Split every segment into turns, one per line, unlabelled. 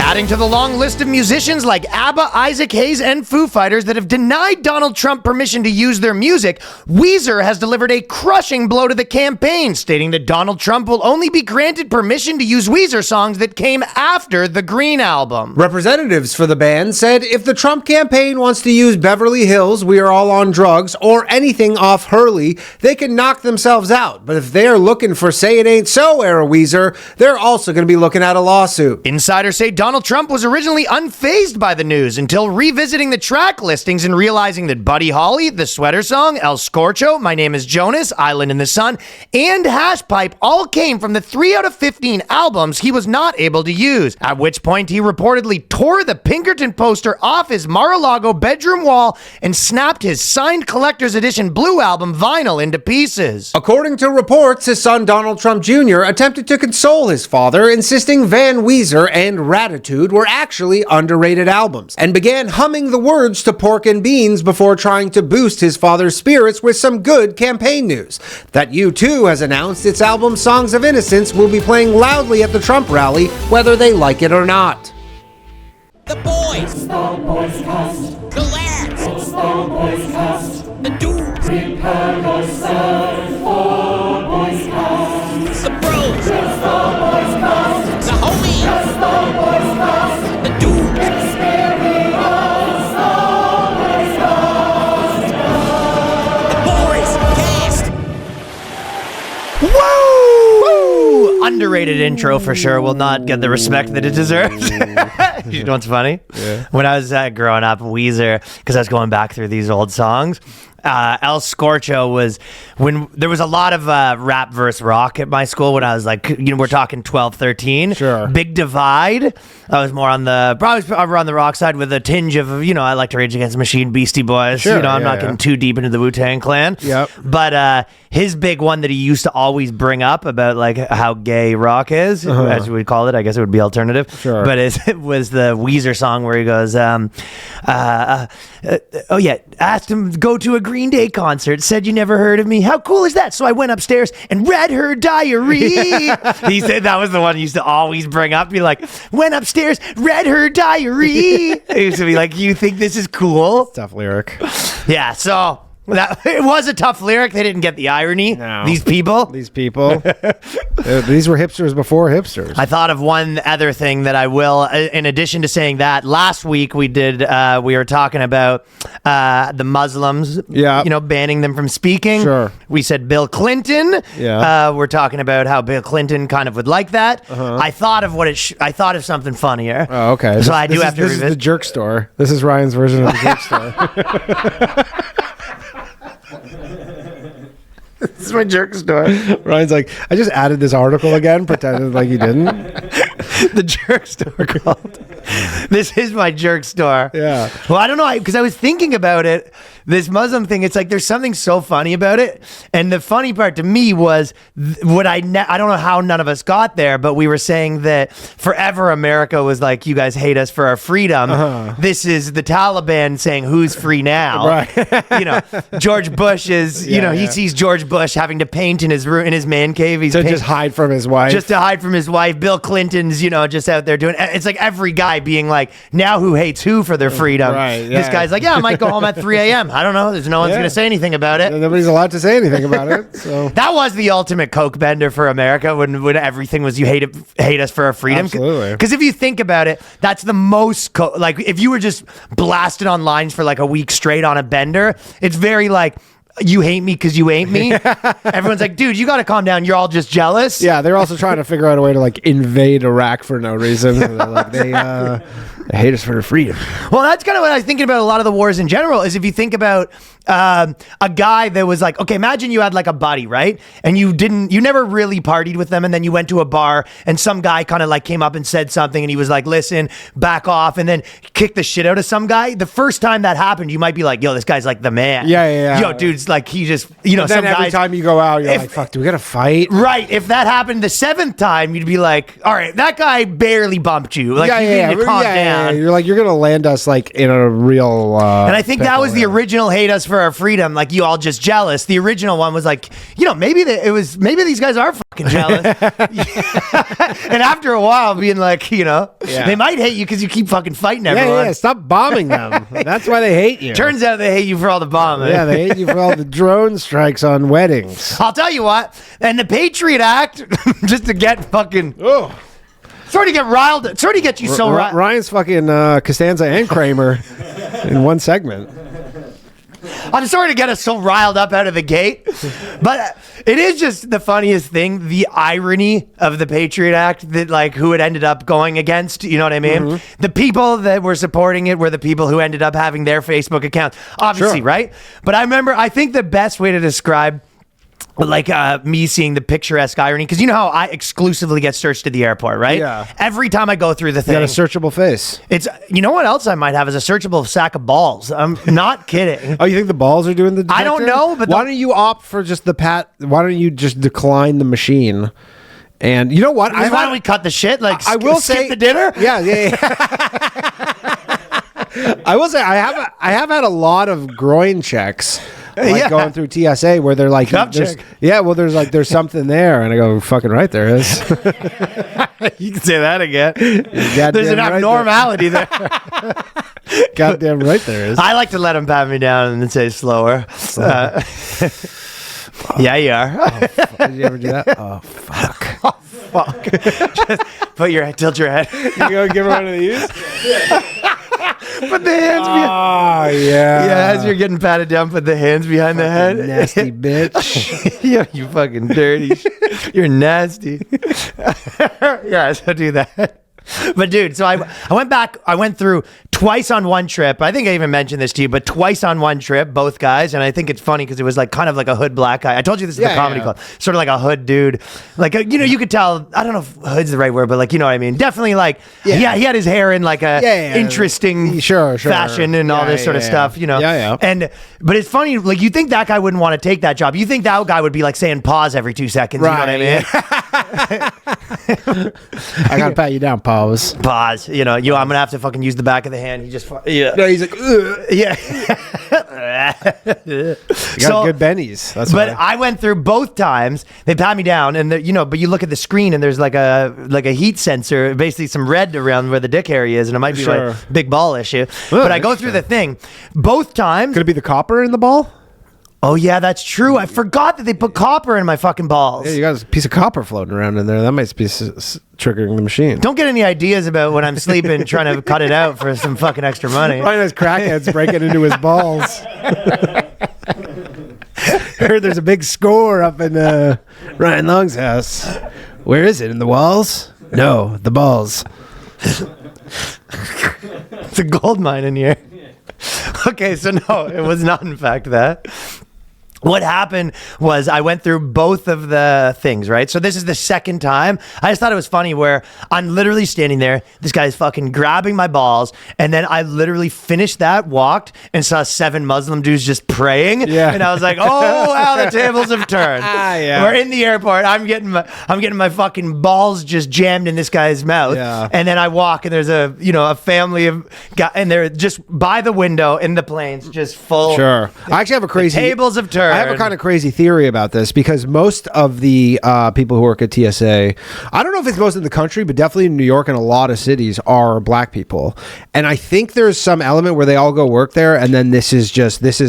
Adding to the long list of musicians like ABBA, Isaac Hayes, and Foo Fighters that have denied Donald Trump permission to use their music, Weezer has delivered a crushing blow to the campaign, stating that Donald Trump will only be granted permission to use Weezer songs that came after the Green album.
Representatives for the band said if the Trump campaign wants to use Beverly Hills, We Are All on Drugs, or anything off Hurley, they can knock themselves out. But if they're looking for Say It Ain't So era Weezer, they're also going to be looking at a lawsuit.
Insiders say Donald Trump was originally unfazed by the news until revisiting the track listings and realizing that Buddy Holly, The Sweater Song, El Scorcho, My Name is Jonas, Island in the Sun, and Hash Pipe all came from the 3 out of 15 albums he was not able to use, at which point he reportedly tore the Pinkerton poster off his Mar-a-Lago bedroom wall and snapped his signed collector's edition Blue album vinyl into pieces.
According to reports, his son Donald Trump Jr. attempted to console his father, insisting Van Weezer and Ratitude were actually underrated albums, and began humming the words to Pork and Beans before trying to boost his father's spirits with some good campaign news. That U2 has announced its album Songs of Innocence will be playing loudly at the Trump rally, whether they like it or not.
The boys.
It's the BOYSCAST.
The lads.
It's the BOYSCAST.
The dudes.
Prepare yourself for BOYSCAST.
The bros.
It's the BOYSCAST.
The homies.
It's the BOYSCAST.
The dudes.
Experience the BOYSCAST.
The boys. Cast.
Woo! Underrated intro for sure. Will not get the respect that it deserves. You know what's funny?
Yeah.
When I was growing up, Weezer, because I was going back through these old songs, El Scorcho was when there was a lot of rap versus rock at my school when I was like, we're talking 12, 13.
Sure.
Big Divide. I was more on the rock side with a tinge of, I like to Rage Against the Machine, Beastie Boys.
Sure,
I'm not getting too deep into the Wu-Tang Clan.
Yep.
But his big one that he used to always bring up about like how gay rock is, as we would call it. I guess it would be alternative.
Sure.
But it was the Weezer song where he goes, asked him to go to a Green Day concert, said you never heard of me. How cool is that? So I went upstairs and read her diary. He said that was the one he used to always bring up. Be like, went upstairs, read her diary. He used to be like, you think this is cool?
Tough lyric.
Yeah, so it was a tough lyric. They didn't get the irony.
No.
These people.
These were hipsters before hipsters.
I thought of one other thing that I will, in addition to saying that, last week we were talking about the Muslims, banning them from speaking.
Sure.
We said Bill Clinton.
Yeah.
We're talking about how Bill Clinton kind of would like that. I thought of I thought of something funnier.
Oh, okay.
So I do have to
revisit. This is the jerk store. This is Ryan's version of the jerk store.
This is my jerk store.
Ryan's like, I just added this article again, pretended like you didn't.
The jerk store called. This is my jerk store.
Yeah.
Well, I don't know, because I was thinking about it. This Muslim thing, it's like there's something so funny about it. And the funny part to me was I don't know how none of us got there, but we were saying that forever America was like, you guys hate us for our freedom. This is the Taliban saying, who's free now?
Right.
George Bush is, he sees George Bush having to paint in his man cave. He's
just hide from his wife.
Just to hide from his wife. Bill Clinton's, just out there doing, it's like every guy being like, now who hates who for their freedom?
Right. Yeah.
This guy's like, I might go home at 3 a.m. I don't know. There's no one's going to say anything about it.
Nobody's allowed to say anything about it. So
that was the ultimate coke bender for America when everything was you hate us for our freedom.
Absolutely.
Because if you think about it, that's the most like if you were just blasted on lines for like a week straight on a bender, it's very like, you hate me because you ain't me. Everyone's like, dude, you got to calm down. You're all just jealous.
Yeah, they're also trying to figure out a way to like invade Iraq for no reason. They hate us for their freedom.
Well, that's kind of what I was thinking about a lot of the wars in general, is if you think about a guy that was like, okay, imagine you had like a buddy, right? And you never really partied with them. And then you went to a bar and some guy kind of like came up and said something and he was like, listen, back off, and then kicked the shit out of some guy. The first time that happened, you might be like, yo, this guy's like the man.
Yeah.
Yo, dude's just like he just
And then
some
every
guys,
time you go out, you're like, fuck, do we got to fight?
right. If that happened the 7th time, you'd be like, all right, that guy barely bumped you. Like you need to calm down.
You're like, you're going to land us like in a real.
And I think that was the original hate us for our freedom. Like you all just jealous. The original one was like, maybe maybe these guys are fucking jealous. And after a while, being like, they might hate you because you keep fucking fighting everyone.
Yeah, stop bombing them. That's why they hate you.
Turns out they hate you for all the bombing.
Yeah, they hate you for all the drone strikes on weddings.
I'll tell you what. And the Patriot Act, just to get fucking. Oh. Sort of get riled. Sort of get you so riled.
Ryan's fucking Costanza and Kramer in one segment.
I'm sorry to get us so riled up out of the gate, but it is just the funniest thing, the irony of the Patriot Act, that like who it ended up going against, you know what I mean? Mm-hmm. The people that were supporting it were the people who ended up having their Facebook accounts, obviously, right? But I think the best way to describe like me seeing the picturesque irony, because you know how I exclusively get searched at the airport, right?
Yeah.
Every time I go through the thing.
You got a searchable face.
It's, you know what else I might have is a searchable sack of balls. I'm not kidding.
Oh, you think the balls are doing the detector?
I don't know, but
why don't you opt for just the why don't you just decline the machine? And you know what?
Why don't we cut the shit? Like
I will
skip
say
the dinner?
Yeah. I will say I have had a lot of groin checks. Like going through TSA where they're like, there's something there, and I go, fucking right there is.
You can say that again. There's an abnormality there.
Goddamn right there is.
I like to let them pat me down and then say slower. Yeah, you are.
Did you ever do that? Oh fuck.
Oh fuck. Just tilt your head.
You go give her one of these.
Put the hands behind.
Oh yeah.
Yeah, as you're getting patted down, put the hands behind the head.
Nasty bitch.
Yeah, you fucking dirty. You're nasty. Yeah, so do that. But dude, so I went back. I went through twice on one trip. I think I even mentioned this to you, but twice on one trip, both guys. And I think it's funny because it was like kind of like a hood black guy. I told you this is the comedy club, sort of like a hood dude. Like you could tell. I don't know if hood's the right word, but like you know what I mean. Definitely like he had his hair in like a interesting fashion and all this sort of stuff. You know. And but it's funny. Like you think that guy wouldn't want to take that job. You think that guy would be like saying pause every 2 seconds.
Right,
you know what I mean?
I gotta pat you down, pause.
Pause. I'm gonna have to fucking use the back of the hand. He just
No, he's like
yeah.
You got good bennies. That's
but I went through both times. They pat me down, and but you look at the screen, and there's like a heat sensor, basically some red around where the dick area is, and it might be like big ball issue. But I go through the thing both times.
Could it be the copper in the ball?
Oh yeah, that's true. I forgot that they put copper in my fucking balls.
Yeah, you got a piece of copper floating around in there. That might be triggering the machine.
Don't get any ideas about when I'm sleeping trying to cut it out for some fucking extra money.
Find those crackheads breaking into his balls. Heard there's a big score up in Ryan Long's house. Where is it? In the walls? No, the balls.
It's a gold mine in here. Okay, so no, it was not in fact that. What happened was I went through both of the things, right? So this is the second time. I just thought it was funny where I'm literally standing there. This guy's fucking grabbing my balls. And then I literally finished that, walked, and saw 7 Muslim dudes just praying. Yeah. And I was like, oh, how the tables have turned. We're in the airport. I'm getting my fucking balls just jammed in this guy's mouth. Yeah. And then I walk, and there's a family of guys, and they're just by the window in the planes, just full.
Sure. I actually have a crazy.
Tables have turned.
I have a kind of crazy theory about this because most of the people who work at TSA, I don't know if it's most in the country, but definitely in New York and a lot of cities are black people. And I think there's some element where they all go work there and then this is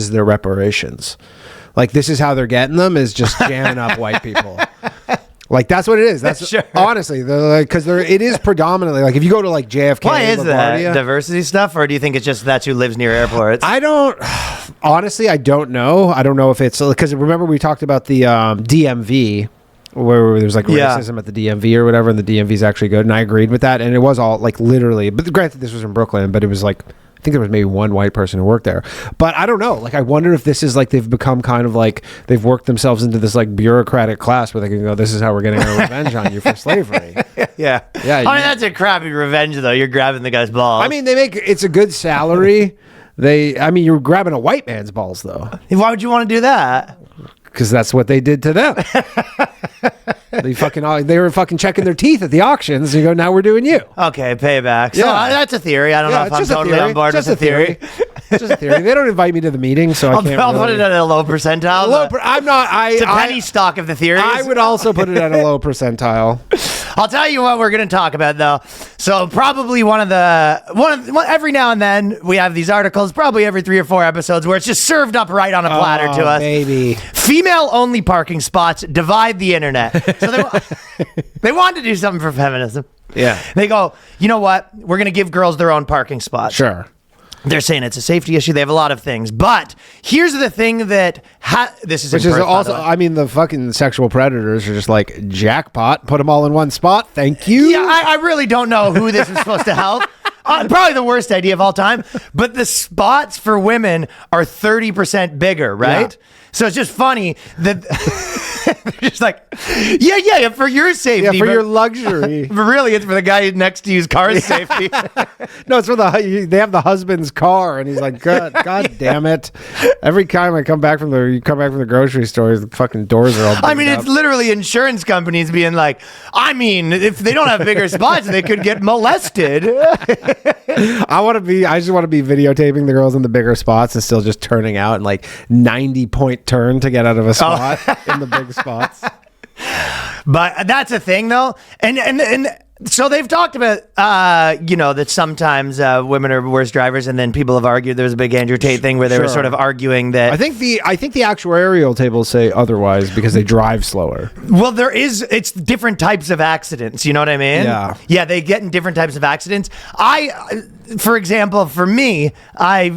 their reparations. Like this is how they're getting them is just jamming up white people. Like that's what it is. That's sure. Honestly, because it is predominantly like if you go to like JFK.
Why is that diversity stuff, or do you think it's just that's who lives near airports?
I don't know. I don't know if it's because remember we talked about the DMV where there's like racism at the DMV or whatever, and the DMV is actually good, and I agreed with that, and it was all like literally. But granted, this was in Brooklyn, but it was like. I think there was maybe one white person who worked there, but I don't know. Like, I wonder if this is like they've become kind of like they've worked themselves into this like bureaucratic class where they can go, "This is how we're getting our revenge on you for slavery."
Yeah. I mean, that's a crappy revenge, though. You're grabbing the guy's balls.
I mean, it's a good salary. You're grabbing a white man's balls, though.
Why would you want to do that?
Because that's what they did to them. They were fucking checking their teeth at the auctions. And you go, now we're doing you.
Okay, payback. So that's a theory. I don't know if I'm totally on board with the theory.
It's just a theory. They don't invite me to the meeting, so I can't.
I'll put it at a low percentile.
I'm not.
It's a penny stock of the theories.
I would also put it at a low percentile.
I'll tell you what we're going to talk about, though. So probably every now and then we have these articles, probably every 3 or 4 episodes, where it's just served up right on a platter to us.
Baby.
Female-only parking spots divide the internet. So they want to do something for feminism.
Yeah.
They go, you know what? We're going to give girls their own parking spots.
Sure.
They're saying it's a safety issue. They have a lot of things. But here's the thing that... this is...
Which is also... the fucking sexual predators are just like, jackpot, put them all in one spot. Thank you.
Yeah, I really don't know who this is supposed to help. Probably the worst idea of all time. But the spots for women are 30% bigger, right? Yeah. So it's just funny that... they're just like, yeah, for your safety.
Yeah, for your luxury.
But really, it's for the guy next to you's car's safety.
No, it's for they have the husband's car, and he's like, God damn it! Every time I come back from the grocery store, the fucking doors are all.
It's literally insurance companies being like, if they don't have bigger spots, they could get molested.
I just want to be videotaping the girls in the bigger spots and still just turning out and like 90-point turn to get out of a spot in the big spots.
But that's a thing, though, and so they've talked about that sometimes women are worse drivers, and then people have argued. There was a big Andrew Tate thing where they were sort of arguing that.
I think the actuarial tables say otherwise because they drive slower.
Well, it's different types of accidents. You know what I mean? Yeah, they get in different types of accidents. For example, for me,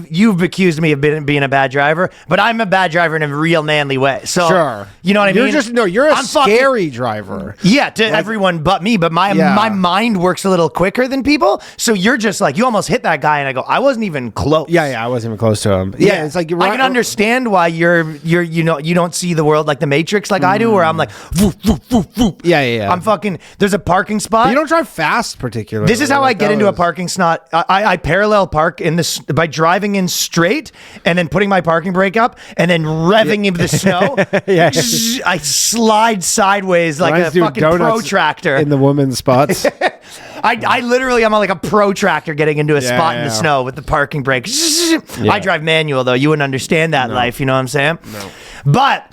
you've accused me of being a bad driver, but I'm a bad driver in a real manly way. So,
sure.
You know what I mean?
You're a scary driver.
Yeah, to everyone but me, but my mind works a little quicker than people. So you're just like, you almost hit that guy, and I go, I wasn't even close.
Yeah, I wasn't even close to him. Yeah, it's like
I can understand why you don't see the world like the Matrix like I do, where I'm like, whoop, whoop, whoop, whoop.
Yeah.
I'm fucking. There's a parking spot.
But you don't drive fast, particularly.
This is how I get into a parking spot. I parallel park by driving in straight and then putting my parking brake up and then revving into the snow. I slide sideways like a fucking protractor
in the women's spots.
I literally am like a protractor getting into a spot in the snow with the parking brake. I drive manual though. You wouldn't understand that life. You know what I'm saying?
No.
But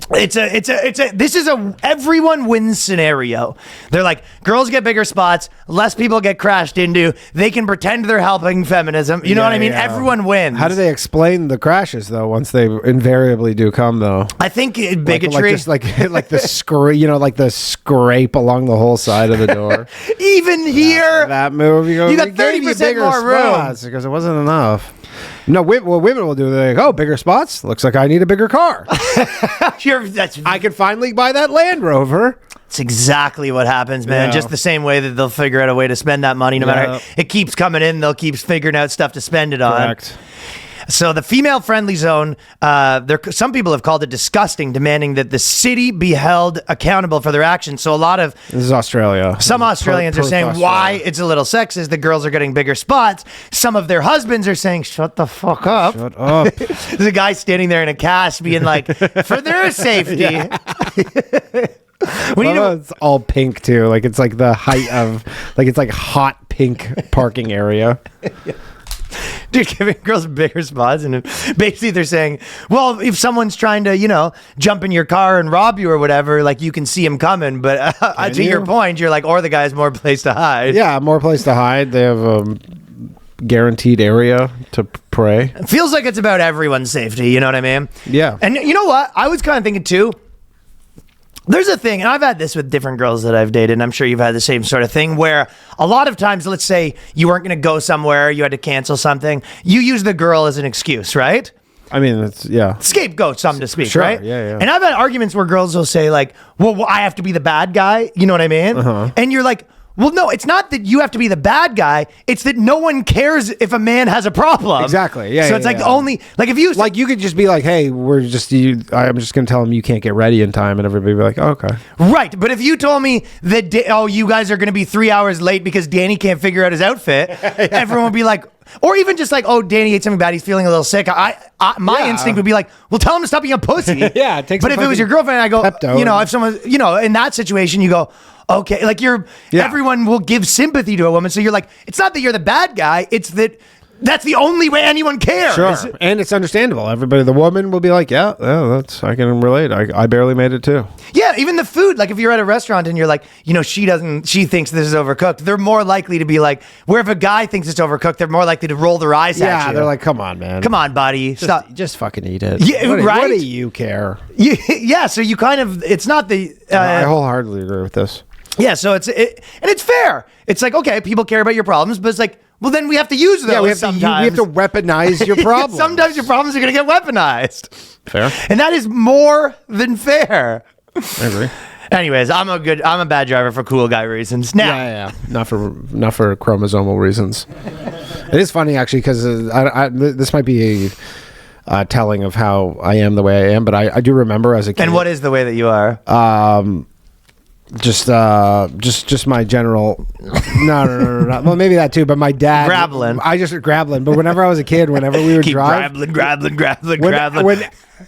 this is a everyone wins scenario. They're like, girls get bigger spots, less people get crashed into. They can pretend they're helping feminism. You know what I mean? Everyone wins.
How do they explain the crashes though? Once they invariably do come though,
I think bigotry,
like the like the scrape along the whole side of the door.
Even here,
that move,
you got 30% more room
because it wasn't enough. No, what women will do, they're like, bigger spots? Looks like I need a bigger car. I can finally buy that Land Rover.
It's exactly what happens, man.
Yeah.
Just the same way that they'll figure out a way to spend that money. No matter it keeps coming in, they'll keep figuring out stuff to spend it on.
Correct.
So the female-friendly zone, some people have called it disgusting, demanding that the city be held accountable for their actions. So this
is Australia.
Some Australians are saying why it's a little sexist. The girls are getting bigger spots. Some of their husbands are saying, shut the fuck up.
Shut up.
There's a guy standing there in a cast being like, for their safety.
It's all pink too. Like it's like the height of, like it's like hot pink parking area.
Dude, giving girls bigger spots, and basically they're saying, well, if someone's trying to, jump in your car and rob you or whatever, like you can see him coming. But to your point, you're like, or the guy has more place to hide.
Yeah, more place to hide. They have a guaranteed area to pray.
It feels like it's about everyone's safety. You know what I mean?
Yeah.
And you know what? I was kind of thinking too. There's a thing, and I've had this with different girls that I've dated, and I'm sure you've had the same sort of thing, where a lot of times, let's say you weren't going to go somewhere, you had to cancel something, you use the girl as an excuse, right?
I mean, it's,
scapegoat, something to speak,
sure,
right?
Yeah.
And I've had arguments where girls will say, like, well, I have to be the bad guy, you know what I mean?
Uh-huh.
And you're like, Well, no, it's not that you have to be the bad guy. It's that no one cares if a man has a problem.
Exactly. Yeah.
So it's like the only, like if you
like you could just be like, hey, I'm just going to tell him you can't get ready in time, and everybody would be like, oh, okay.
Right, but if you told me that you guys are going to be 3 hours late because Danny can't figure out his outfit, everyone would be like, or even just like, oh, Danny ate something bad, he's feeling a little sick. My instinct would be like, well, tell him to stop being a pussy.
Yeah, it takes.
But if it was your girlfriend, I go,
Pepto
if someone, in that situation, you go, okay, like everyone will give sympathy to a woman. So you're like, it's not that you're the bad guy, it's that. That's the only way anyone cares.
Sure, and it's understandable. the woman will be like, yeah, I can relate. I barely made it too.
Yeah, even the food. Like if you're at a restaurant and you're like, she thinks this is overcooked. They're more likely to be like, where if a guy thinks it's overcooked, they're more likely to roll their eyes at you.
Yeah, they're like, come on, man.
Come on, buddy. Stop.
Just fucking eat it.
Yeah,
what
right?
Do you care?
Yeah, so you kind of, it's not the...
I wholeheartedly agree with this.
Yeah, so and it's fair. It's like, okay, people care about your problems, but it's like, well, then we have to use those sometimes.
We have to weaponize your problems.
Sometimes your problems are going to get weaponized.
Fair.
And that is more than fair.
I agree.
Anyways, I'm a bad driver for cool guy reasons. Now,
yeah. Not for chromosomal reasons. It is funny actually because this might be a telling of how I am the way I am, but I do remember as a kid.
And what is the way that you are?
Just my general. No. Well, maybe that too. But my dad.
Grabbling.
I just grabbling. But whenever I was a kid, whenever we would drive,
grabbling.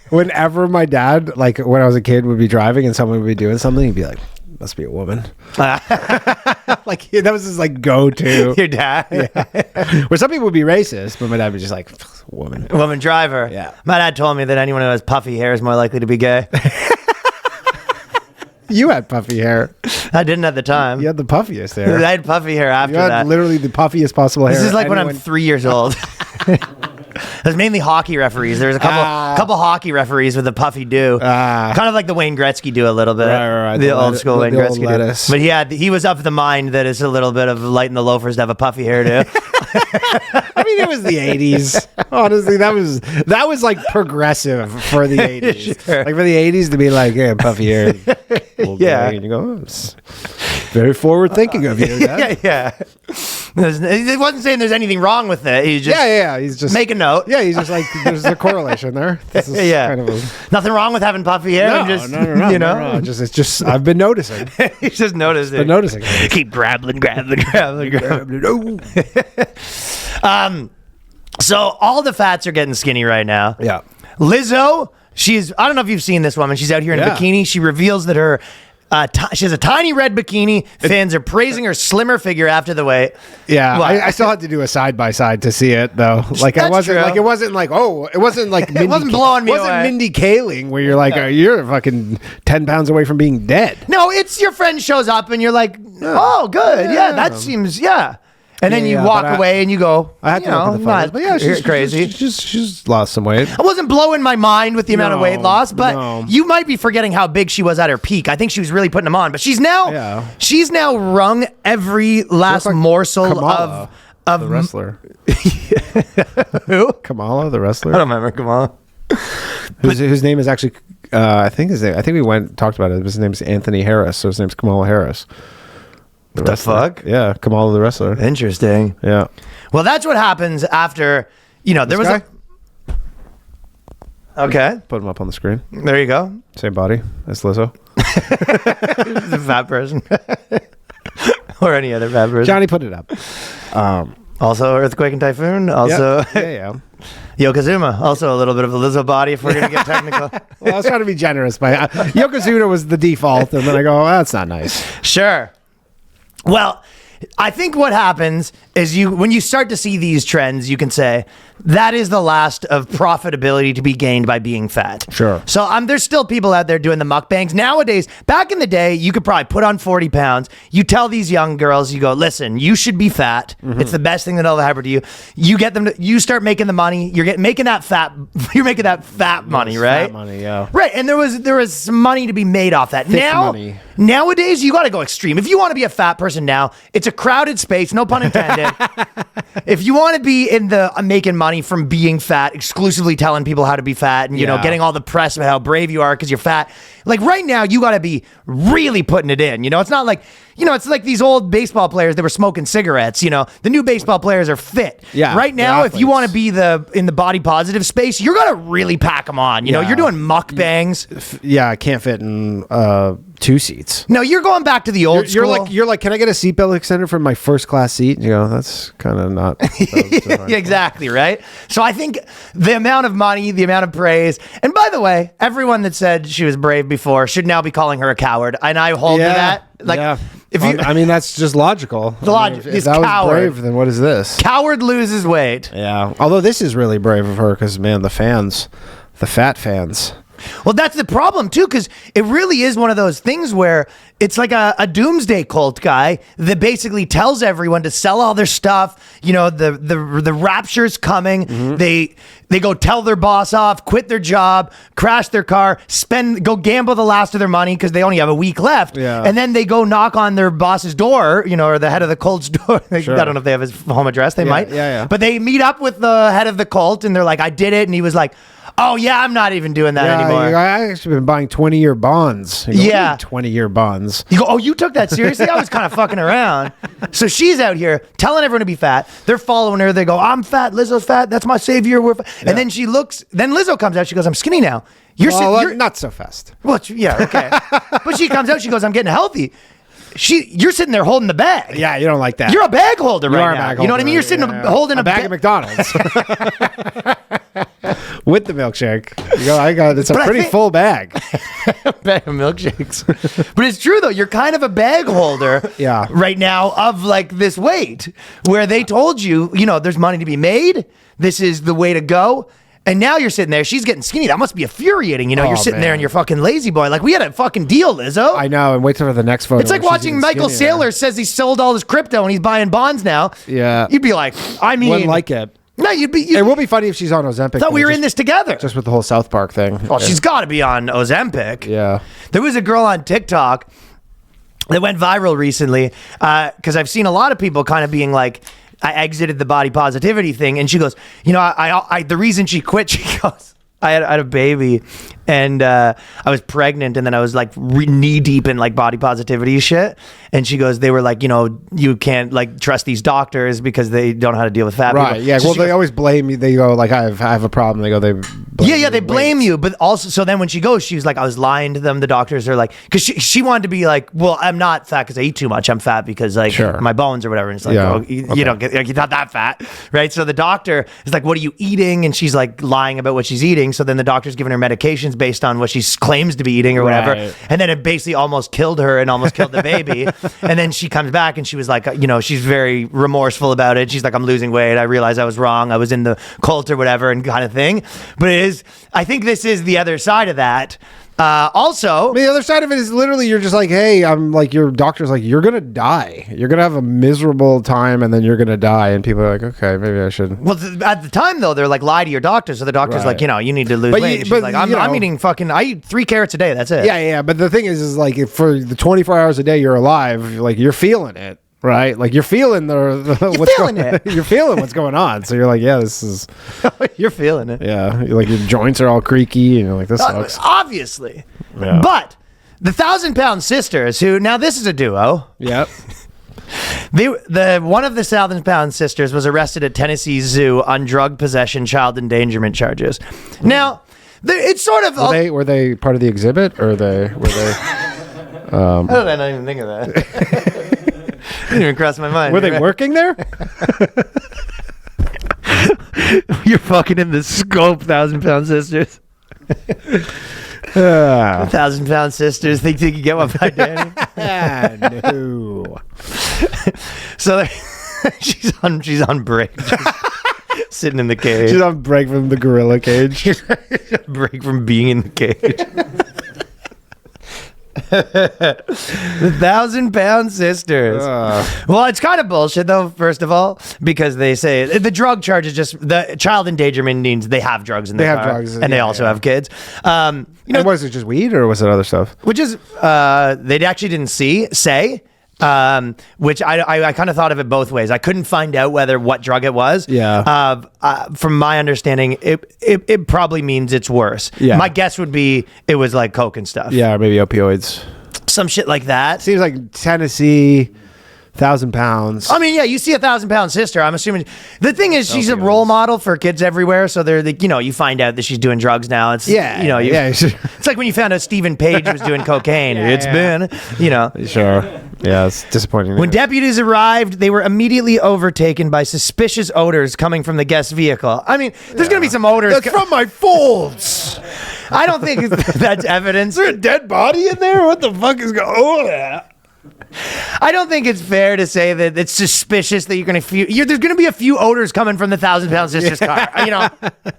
Whenever my dad, like when I was a kid, would be driving and someone would be doing something, he'd be like, "Must be a woman." Like that was his like go-to.
Your dad.
Yeah. Where some people would be racist, but my dad was just like, "Woman."
Woman driver.
Yeah.
My dad told me that anyone who has puffy hair is more likely to be gay.
You had puffy hair.
I didn't at the time.
You had the puffiest hair.
I had puffy hair after
you had
that.
Literally the puffiest possible hair.
This is like when I'm 3 years old. It was mainly hockey referees. There's a couple hockey referees with a puffy do. Kind of like the Wayne Gretzky do a little bit.
Right.
The old school Wayne Gretzky
lettuce.
do. But he was of the mind that it's a little bit of lighting the loafers to have a puffy hairdo.
I mean, it was the 80s. Honestly, that was like progressive for the 80s.
Sure.
Like for the 80s to be like, yeah, puffy hair.
Yeah.
And you go, oh, it's very forward thinking of you, Dad.
Yeah. He wasn't saying there's anything wrong with it. He's just
He's just
make a note.
Yeah, he's just like, there's a correlation there. This is kind of
nothing wrong with having puffy hair.
No.
You know,
it's just I've been noticing.
He's just noticing.
Been noticing.
Keep grabbling. So all the fats are getting skinny right now.
Yeah.
Lizzo, I don't know if you've seen this woman. She's out here in a bikini. She reveals that her she has a tiny red bikini. Fans are praising her slimmer figure after the weight.
Yeah, I still had to do a side by side to see it though. Like it wasn't like it wasn't like it wasn't blowing me away. It wasn't Mindy Kaling where you're like you're fucking 10 pounds away from being dead.
No, it's your friend shows up and you're like, oh, good, yeah, that seems And then you walk away and you go,
I had to look at the photos, but yeah, she's
crazy.
She's lost some weight.
I wasn't blowing my mind with the amount of weight loss, but you might be forgetting how big she was at her peak. I think she was really putting them on, but she's now wrung every last morsel
Kamala,
of
the wrestler.
Who?
Kamala, the wrestler.
I don't remember Kamala.
Whose name is actually I think we talked about it. His name is Anthony Harris, so his name's Kamala Harris.
The fuck?
Yeah, Kamala the wrestler.
Interesting.
Yeah.
Well, that's what happens after, there was Okay.
Put him up on the screen.
There you go.
Same body as Lizzo.
The fat person. Or any other fat person.
Johnny, put it up.
Also Earthquake and Typhoon. Also
yeah.
Yokozuna. Also a little bit of a Lizzo body if we're going to get technical.
Well, I was trying to be generous. But Yokozuna was the default. And then I go, oh, that's not nice.
Sure. Well, I think what happens is when you start to see these trends, you can say that is the last of profitability to be gained by being fat.
Sure.
So there's still people out there doing the mukbangs. Nowadays, back in the day, you could probably put on 40 pounds. You tell these young girls, you go, listen, you should be fat. Mm-hmm. It's the best thing that'll ever happen to you. You get them you start making the money. You're making that fat money, right?
Fat money, yeah.
Right. And there was some money to be made off that.
Thick money.
Nowadays, you got to go extreme. If you want to be a fat person now, it's a crowded space, no pun intended. If you want to be in the making money from being fat, exclusively telling people how to be fat and, you know, getting all the press about how brave you are because you're fat, like right now, you got to be really putting it in. You know, it's not like, you know, it's like these old baseball players that were smoking cigarettes. You know, the new baseball players are fit.
Yeah.
Right now, if you want to be in the body positive space, you're going to really pack them on. You know, you're doing mukbangs.
Yeah, I can't fit in 2 seats.
No, you're going back to the old school.
You're like, can I get a seatbelt extender from my first class seat? You know, that's kind of not.
Exactly, right? So I think the amount of money, the amount of praise, and by the way, everyone that said she was brave before should now be calling her a coward. And I hold to that. Like, if you,
I mean, that's just logical.
The logic
if
is
that
coward.
was brave, then what is this?
Coward loses weight.
Yeah. Although this is really brave of her because, man, the fat fans.
Well, that's the problem, too, because it really is one of those things where it's like a doomsday cult guy that basically tells everyone to sell all their stuff. You know, the rapture's coming. Mm-hmm. They go tell their boss off, quit their job, crash their car, go gamble the last of their money because they only have a week left.
Yeah.
And then they go knock on their boss's door, you know, or the head of the cult's door.
Sure.
I don't know if they have his home address. They might.
Yeah.
But they meet up with the head of the cult and they're like, I did it. And he was like, oh, yeah, I'm not even doing that anymore.
I actually been buying 20-year bonds. You go, 20-year bonds.
You go, oh, you took that seriously? I was kind of fucking around. So she's out here telling everyone to be fat. They're following her. They go, I'm fat. Lizzo's fat. That's my savior. We're fat. And then she looks. Then Lizzo comes out. She goes, I'm skinny now. You're
not so fast.
Well, yeah, okay. But she comes out. She goes, I'm getting healthy. You're sitting there holding the bag.
Yeah, you don't like that.
You're a bag holder
you
right now. You know what I mean? You're sitting holding a
bag of McDonald's. With the milkshake. It's a pretty full bag.
Bag of milkshakes. But it's true though, you're kind of a bag holder right now of like this weight where they told you, you know, there's money to be made. This is the way to go. And now you're sitting there, she's getting skinny. That must be infuriating. You know, you're sitting there and you're fucking lazy boy. Like, we had a fucking deal, Lizzo.
I know, and wait till the next photo.
It's like watching Michael Saylor says he sold all his crypto and he's buying bonds now.
Yeah.
You'd be like, I mean.
Wouldn't like it.
No,
it will be funny if she's on Ozempic.
Thought we were in this together.
Just with the whole South Park thing.
Well, she's got to be on Ozempic.
Yeah.
There was a girl on TikTok that went viral recently because I've seen a lot of people kind of being like, I exited the body positivity thing. And she goes, you know, I the reason she quit, she goes, I had a baby and I was pregnant and then I was like knee deep in like body positivity shit. And she goes, they were like, you know, you can't like trust these doctors because they don't know how to deal with fat people.
Right. Yeah.
So
well, they always blame you. They go like, I have a problem. They go, they blame
they blame you. But also, so then when she goes, she was like, I was lying to them. The doctors are like, because she wanted to be like, well, I'm not fat because I eat too much. I'm fat because like my bones or whatever. And it's like, oh, you don't get, you're not that fat. Right. So the doctor is like, what are you eating? And she's like lying about what she's eating. So then the doctor's giving her medications based on what she claims to be eating or whatever. Right. And then it basically almost killed her and almost killed the baby. And then she comes back and she was like, you know, she's very remorseful about it. She's like, I'm losing weight. I realized I was wrong. I was in the cult or whatever and kind of thing. But I think this is the other side of that. Also,
the other side of it is literally you're just like, hey, I'm like, your doctor's like, you're gonna die. You're gonna have a miserable time, and then you're gonna die. And people are like, okay, maybe I should.
Well, at the time though, they're like, lie to your doctor. So the doctor's like, you know, you need to lose weight. She's like, I'm eating I eat 3 carrots a day. That's it.
Yeah. But the thing is like, if for the 24 hours a day you're alive, like you're feeling it. Right, like you're feeling you're feeling what's going on. So you're like, yeah, this is.
You're feeling it.
Yeah, like your joints are all creaky, and you're like, this sucks.
Obviously,
yeah.
But the 1,000-pound sisters, who now this is a duo.
Yep.
One of the 1,000-pound sisters was arrested at Tennessee Zoo on drug possession, child endangerment charges. Now, it's sort of
were they part of the exhibit, or were they?
How did I not even think of that? Didn't even cross my mind.
Were they working there?
You're fucking in the scope, 1,000-pound sisters. 1,000-pound sisters think they can get one by Danny?
No.
So she's on break, just sitting in the cage.
She's on break from the gorilla cage.
Break from being in the cage. The 1,000-pound sisters. Well, it's kind of bullshit, though, first of all, because they say the drug charge is just the child endangerment means they have drugs in their car.
drugs,
and they also have kids.
And was it just weed or was it other stuff?
Which is, they actually didn't say. Which I kind of thought of it both ways. I couldn't find out what drug it was.
Yeah.
From my understanding, it probably means it's worse.
Yeah.
My guess would be it was like coke and stuff.
Yeah, or maybe opioids.
Some shit like that.
Seems like Tennessee, 1,000 pounds.
I mean, yeah, you see a 1,000-pound sister. I'm assuming the thing is she's a role model for kids everywhere. So they're you find out that she's doing drugs now. It's it's like when you found out Stephen Page was doing cocaine. Been.
Sure. Yeah, it's disappointing.
When deputies arrived, they were immediately overtaken by suspicious odors coming from the guest vehicle. I mean, there's going to be some odors.
That's from my folds.
I don't think that's evidence.
Is there a dead body in there? What the fuck is going on?
I don't think it's fair to say that it's suspicious that you're going to feel. There's going to be a few odors coming from the 1,000-pound sister's car.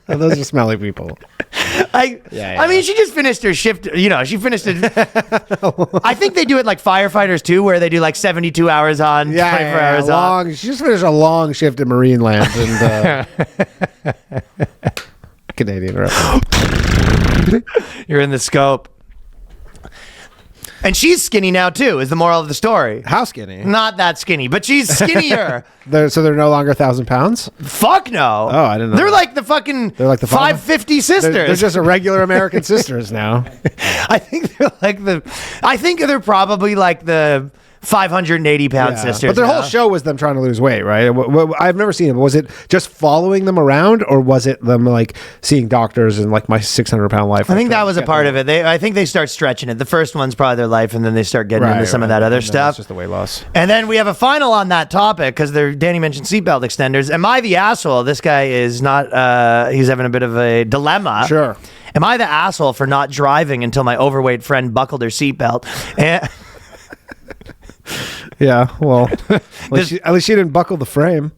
Those are smelly people.
I mean, she just finished her shift. She finished it. I think they do it like firefighters too, where they do like 72 hours on, 24 hours off.
She just finished a long shift at Marine Land and Canadian reference.
You're in the scope. And she's skinny now too, is the moral of the story.
How skinny?
Not that skinny, but she's skinnier.
So they're no longer 1,000 pounds?
Fuck no.
Oh, I didn't know.
They're like the fucking 550 sisters.
They're just a regular American sisters now.
I think they're probably like the 580-pound sisters.
But their whole show was them trying to lose weight, right? I've never seen it. Was it just following them around, or was it them like seeing doctors and like my 600-pound life?
I think that was a part of it. I think they start stretching it. The first one's probably their life, and then they start getting into some of that other stuff.
It's just the weight loss.
And then we have a final on that topic because Danny mentioned seatbelt extenders. Am I the asshole? This guy is not. He's having a bit of a dilemma.
Sure.
Am I the asshole for not driving until my overweight friend buckled her seatbelt?
Yeah, well, at least she didn't buckle the frame.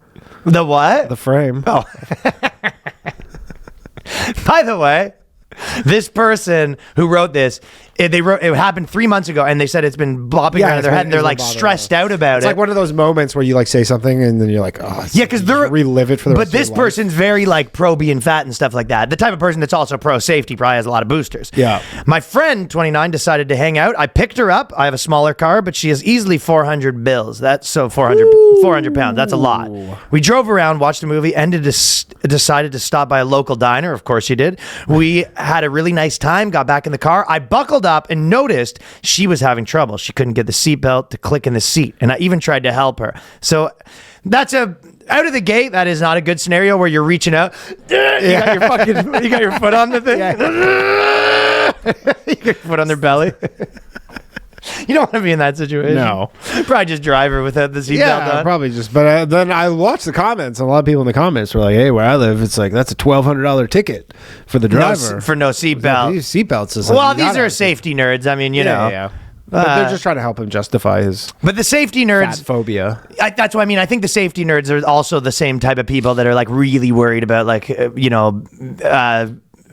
The what?
The frame.
Oh. By the way, this person who wrote this, it happened 3 months ago, and they said it's been bopping around their head, and they're like stressed out about it.
It's like one of those moments where you like say something, and then you're like, oh,
yeah, because they're
relive it for the rest of your life.
But this person's very like pro being fat and stuff like that. The type of person that's also pro safety probably has a lot of boosters.
Yeah.
My friend, 29, decided to hang out. I picked her up. I have a smaller car, but she has easily 400 bills. That's so 400 pounds. That's a lot. We drove around, watched a movie, and decided to stop by a local diner. Of course she did. We had a really nice time, got back in the car. I buckled up and noticed she was having trouble. She couldn't get the seatbelt to click in the seat, and I even tried to help her. So that's out of the gate, that is not a good scenario where you're reaching out. You got your foot on the thing. You got your foot on their belly. You don't want to be in that situation.
No.
Probably just drive her without the seatbelt on.
Probably just. But then I watched the comments, and a lot of people in the comments were like, hey, where I live, it's like, that's a $1,200 ticket for the driver.
For no seatbelt.
These seatbelts is
well, these are safety nerds. I mean, you know.
Yeah. But they're just trying to help him justify his
But the safety nerds...
fat phobia.
That's what I mean. I think the safety nerds are also the same type of people that are like really worried about like,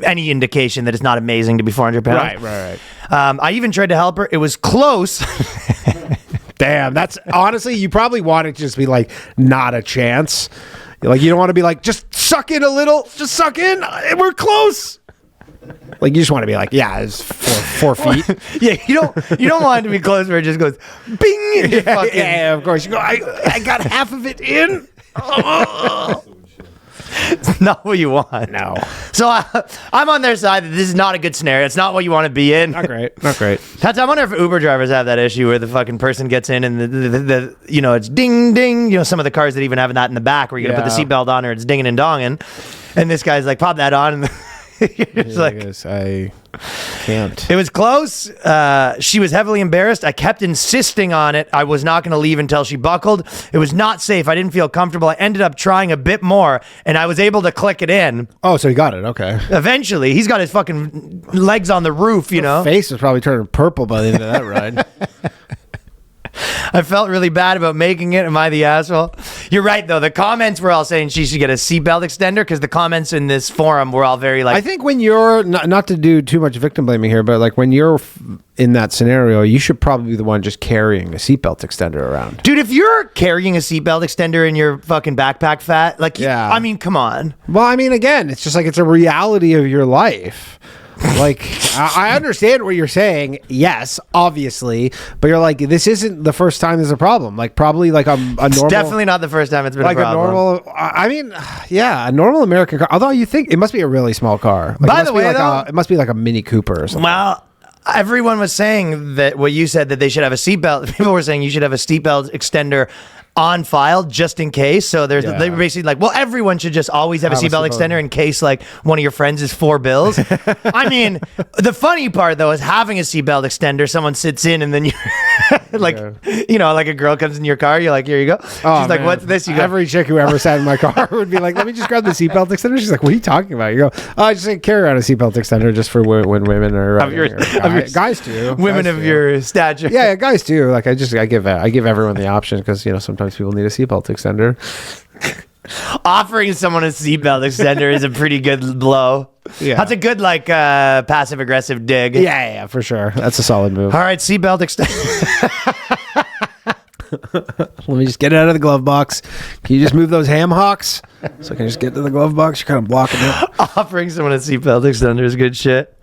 any indication that it's not amazing to be 400 pounds.
Right.
I even tried to help her. It was close.
Damn, that's honestly, you probably want it to just be like, not a chance. Like, you don't want to be like, just suck in a little, just suck in. We're close. Like, you just want to be like, yeah, it's 4 feet.
Yeah, you don't want it to be close where it just goes, bing.
Yeah, of course. You go, I got half of it in.
It's not what you want.
No.
So I'm on their side that this is not a good scenario. It's not what you want to be in.
Not great.
I wonder if Uber drivers have that issue where the fucking person gets in and the it's ding ding. Some of the cars that even have that in the back where you're gonna put the seatbelt on or it's dinging and donging, and this guy's like, pop that on, and it's
I can't.
It was close. She was heavily embarrassed. I kept insisting on it. I was not going to leave until she buckled. It was not safe. I didn't feel comfortable. I ended up trying a bit more, and I was able to click it in.
Oh, so he got it. Okay.
Eventually, he's got his fucking legs on the roof,
Face was probably turning purple by the end of that ride.
I felt really bad about making it. Am I the asshole? You're right, though. The comments were all saying she should get a seatbelt extender because the comments in this forum were all very like...
I think when you're, not to do too much victim blaming here, but like when you're in that scenario, you should probably be the one just carrying a seatbelt extender around.
Dude, if you're carrying a seatbelt extender in your fucking backpack fat, like,
Yeah.
I mean, come on.
Well, I mean, again, it's just like it's a reality of your life. Like, I understand what you're saying. Yes, obviously. But you're like, this isn't the first time there's a problem. Like, probably like a normal...
It's definitely not the first time it's been
like
a problem.
normal... I mean, yeah, a normal American car. Although you think it must be a really small car. Like,
By the way, though...
it must be like a Mini Cooper or something.
Well... Everyone was saying that what you said, that they should have a seatbelt. People were saying you should have a seatbelt extender on file just in case. So they were basically like, well, everyone should just always have a seatbelt extender in case like one of your friends is $4. I mean, the funny part though is having a seatbelt extender, someone sits in and then you like, you know, like a girl comes in your car, you're like, here you go. She's like, what's this? You go,
every chick who ever sat in my car would be like, let me just grab the seatbelt extender. She's like, what are you talking about? You go, oh, I just like, carry around a seatbelt extender just for when women are guys too.
Women of your stature.
Yeah, guys too. Like I give everyone the option because you know sometimes people need a seatbelt extender.
Offering someone a seatbelt extender is a pretty good blow.
Yeah,
that's a good like passive aggressive dig.
Yeah, for sure. That's a solid move.
All right, seatbelt extender.
Let me just get it out of the glove box. Can you just move those ham hocks so I can just get to the glove box? You're kind of blocking it.
Offering someone a seatbelt extender is good shit.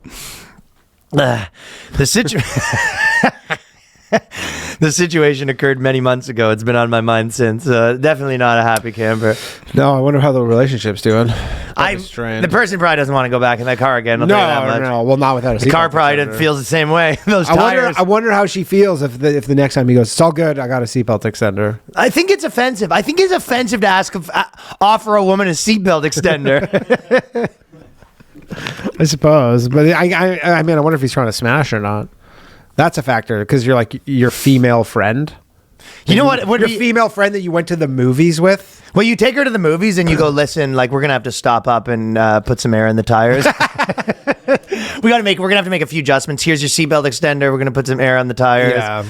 The situation occurred many months ago. It's been on my mind since. Definitely not a happy camper.
No, I wonder how the relationship's doing. The
person probably doesn't want to go back in that car again.
No. Well, not without a seatbelt.
The car probably feels the same way. Those tires.
I wonder how she feels if the next time he goes, it's all good, I got a seatbelt extender.
I think it's offensive. I think it's offensive to offer a woman a seatbelt extender.
I suppose, but I mean, I wonder if he's trying to smash or not. That's a factor because you're like your female friend.
You know what?
Your female friend that you went to the movies with.
Well, you take her to the movies and you go, listen, like we're gonna have to stop up and put some air in the tires. We're gonna have to make a few adjustments. Here's your seatbelt extender. We're gonna put some air on the tires.
Yeah.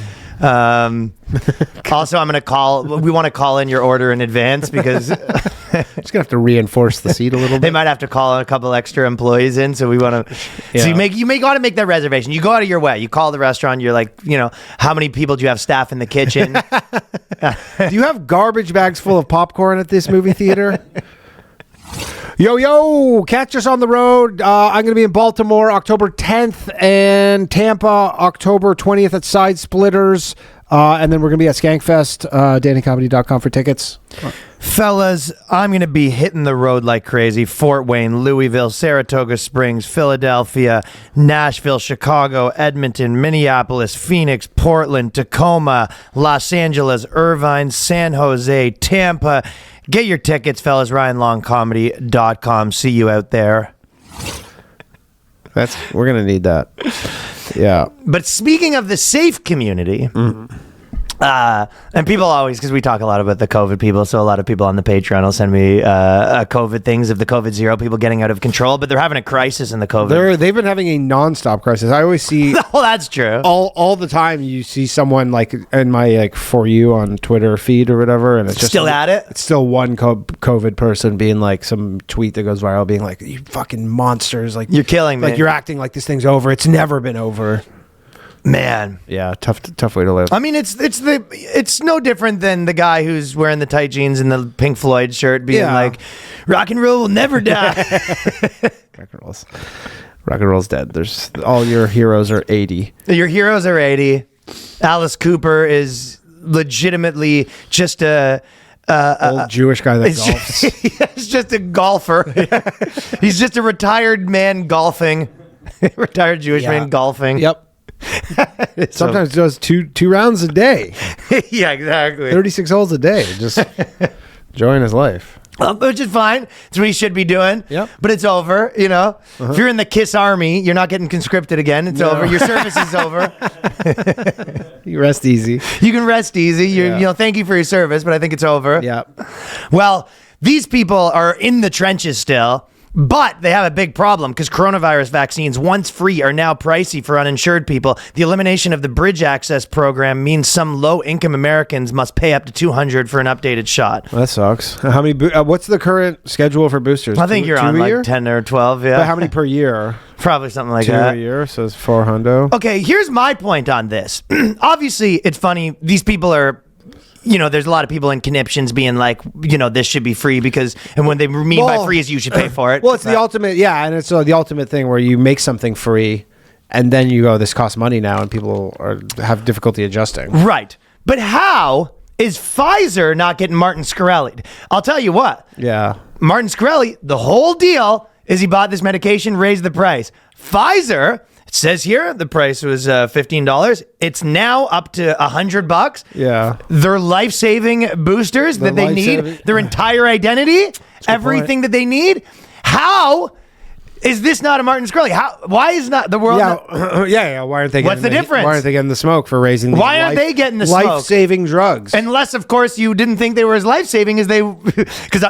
Also, I'm gonna call. We want to call in your order in advance because
just gonna have to reinforce the seat a little bit.
They might have to call a couple extra employees in, so we want to. Yeah. So you may got to make that reservation. You go out of your way. You call the restaurant. You're like, you know, how many people do you have staff in the kitchen?
Do you have garbage bags full of popcorn at this movie theater? Yo, catch us on the road. I'm going to be in Baltimore October 10th and Tampa October 20th at Side Splitters. And then we're going to be at Skankfest, DannyComedy.com for tickets.
Fellas, I'm going to be hitting the road like crazy. Fort Wayne, Louisville, Saratoga Springs, Philadelphia, Nashville, Chicago, Edmonton, Minneapolis, Phoenix, Portland, Tacoma, Los Angeles, Irvine, San Jose, Tampa. Get your tickets, fellas. RyanLongComedy.com. See you out there.
We're going to need that. Yeah.
But speaking of the safe community, and people always, because we talk a lot about the COVID people, so a lot of people on the Patreon will send me COVID things of the COVID zero people getting out of control, but they're having a crisis in the COVID.
They've been having a nonstop crisis. I always see.
Well, that's true.
All the time you see someone like in my like For You on Twitter feed or whatever, and it's just
still at it.
It's still one COVID person being like some tweet that goes viral, being like, "You fucking monsters! Like
you're killing me.
Like you're acting like this thing's over. It's never been over."
Man,
yeah, tough way to live.
I mean, it's no different than the guy who's wearing the tight jeans and the Pink Floyd shirt, being like, "Rock and roll will never die."
Rock and roll's dead. There's all your heroes are 80.
Your heroes are 80. Alice Cooper is legitimately just a
old Jewish guy that golfs.
He's just a golfer. He's just a retired man golfing. Retired Jewish man golfing.
Yep. Sometimes does two rounds a day.
Yeah, exactly.
36 holes a day, just enjoying his life.
Which is fine. It's what he should be doing.
Yep.
But it's over, you know. If you're in the KISS Army, you're not getting conscripted again. It's over. Your service is over.
You rest easy.
You can rest easy. You know, thank you for your service, but I think it's over.
Yeah.
Well, these people are in the trenches still. But they have a big problem because coronavirus vaccines, once free, are now pricey for uninsured people. The elimination of the Bridge Access program means some low-income Americans must pay up to $200 for an updated shot.
That sucks. How many? What's the current schedule for boosters?
I think you're on like 10 or 12, yeah.
But how many per year?
Probably something like
2
that.
a year, so it's 400.
Okay, here's my point on this. Obviously, it's funny. These people are... there's a lot of people in conniptions being like, this should be free because, and when they mean by free is you should pay for it.
Well, it's the ultimate, and it's the ultimate thing where you make something free and then you go, this costs money now, and people have difficulty adjusting.
Right. But how is Pfizer not getting Martin Shkreli? I'll tell you what.
Yeah.
Martin Shkreli, the whole deal is he bought this medication, raised the price. Pfizer... It says here the price was $15. It's now up to $100.
Yeah.
Their life-saving boosters that they need, their entire identity, everything that they need. How is this not a Martin Shkreli? Why is not the world?
Yeah. Why aren't they?
What's the difference?
Why aren't they getting the smoke for raising?
Why aren't they getting the smoke?
Life-saving drugs.
Unless, of course, you didn't think they were as life-saving as they, because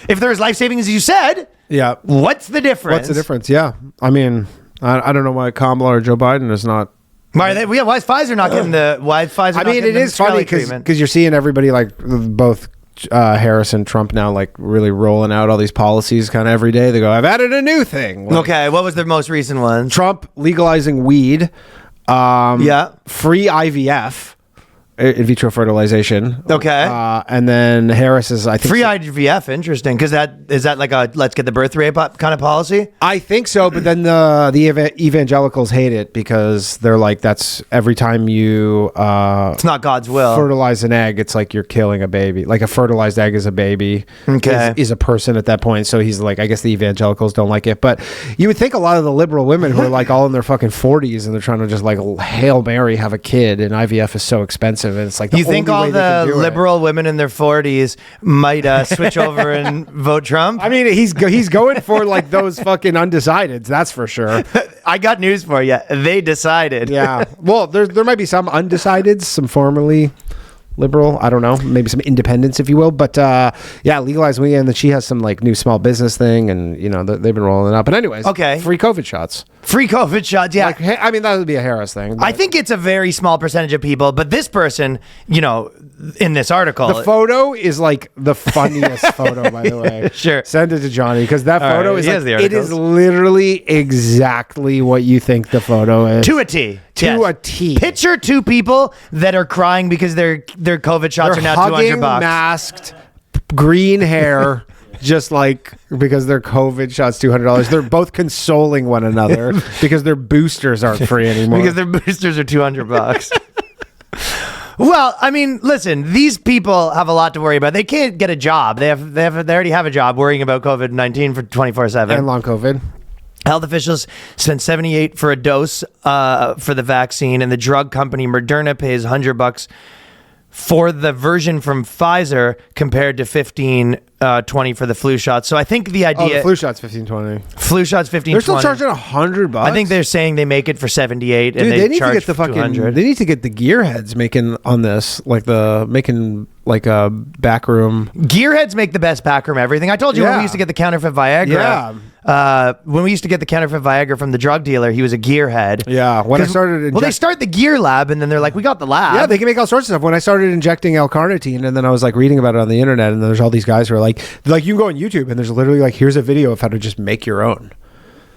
if they're as life-saving as you said,
yeah.
What's the difference?
What's the difference? Yeah. I mean. I don't know why Kamala or Joe Biden is not.
Why is Pfizer not getting the? Why is Pfizer?
I mean, it is funny because you're seeing everybody like both Harris and Trump now like really rolling out all these policies kind of every day. They go, I've added a new thing. Like,
okay, what was the most recent one?
Trump legalizing weed. Free IVF. In vitro fertilization.
Okay.
And then Harris is, I think...
Free IVF, interesting. Because is that like a let's get the birth rate up kind of policy?
I think so, but then the evangelicals hate it because they're like, that's every time you...
it's not God's will.
Fertilize an egg, it's like you're killing a baby. Like a fertilized egg is a baby.
Okay.
Is a person at that point. So he's like, I guess the evangelicals don't like it. But you would think a lot of the liberal women who are like all in their fucking 40s and they're trying to just like Hail Mary have a kid, and IVF is so expensive. And it's like
you think all the liberal women in their 40s might switch over and vote Trump?
I mean, he's going for like those fucking undecideds, that's for sure.
I got news for you. They decided.
Yeah. Well, there might be some undecideds, some formerly liberal, I don't know, maybe some independents, if you will, but legalize weed, and then she has some like new small business thing, and they've been rolling it up. But anyways,
okay,
free COVID shots.
Free COVID shots, yeah.
Like, I mean, that would be a Harris thing.
I think it's a very small percentage of people, but this person, in this article,
the photo is like the funniest photo, by the way.
Sure,
send it to Johnny because that photo is like, it is literally exactly what you think the photo is
to a T.
A T.
Picture two people that are crying because their COVID shots are now $200.
Masked, green hair. Just like because their COVID shots $200, they're both consoling one another because their boosters aren't free anymore.
Because their boosters are $200. Well, I mean, listen, these people have a lot to worry about. They can't get a job. They already have a job worrying about COVID-19 for 24/7
and long COVID.
Health officials spent $78 for a dose for the vaccine, and the drug company Moderna pays $100 for the version from Pfizer compared to $15.20 for the flu shot. So I think the idea...
the flu shot's $15.20.
Flu shot's $15.20.
They're still charging $100.
I think they're saying they make it for $78 and
they need
charge
to get the fucking
$200.
They need to get the gearheads making on this, making a backroom.
Gearheads make the best backroom everything. I told you when we used to get the counterfeit Viagra.
Yeah.
When we used to get the counterfeit Viagra from the drug dealer, he was a gearhead.
Yeah. When I started...
they start the gear lab, and then they're like, we got the lab.
Yeah, they can make all sorts of stuff. When I started injecting L-carnitine, and then I was like reading about it on the internet, and there's all these guys who are like you can go on YouTube, and there's literally like, here's a video of how to just make your own.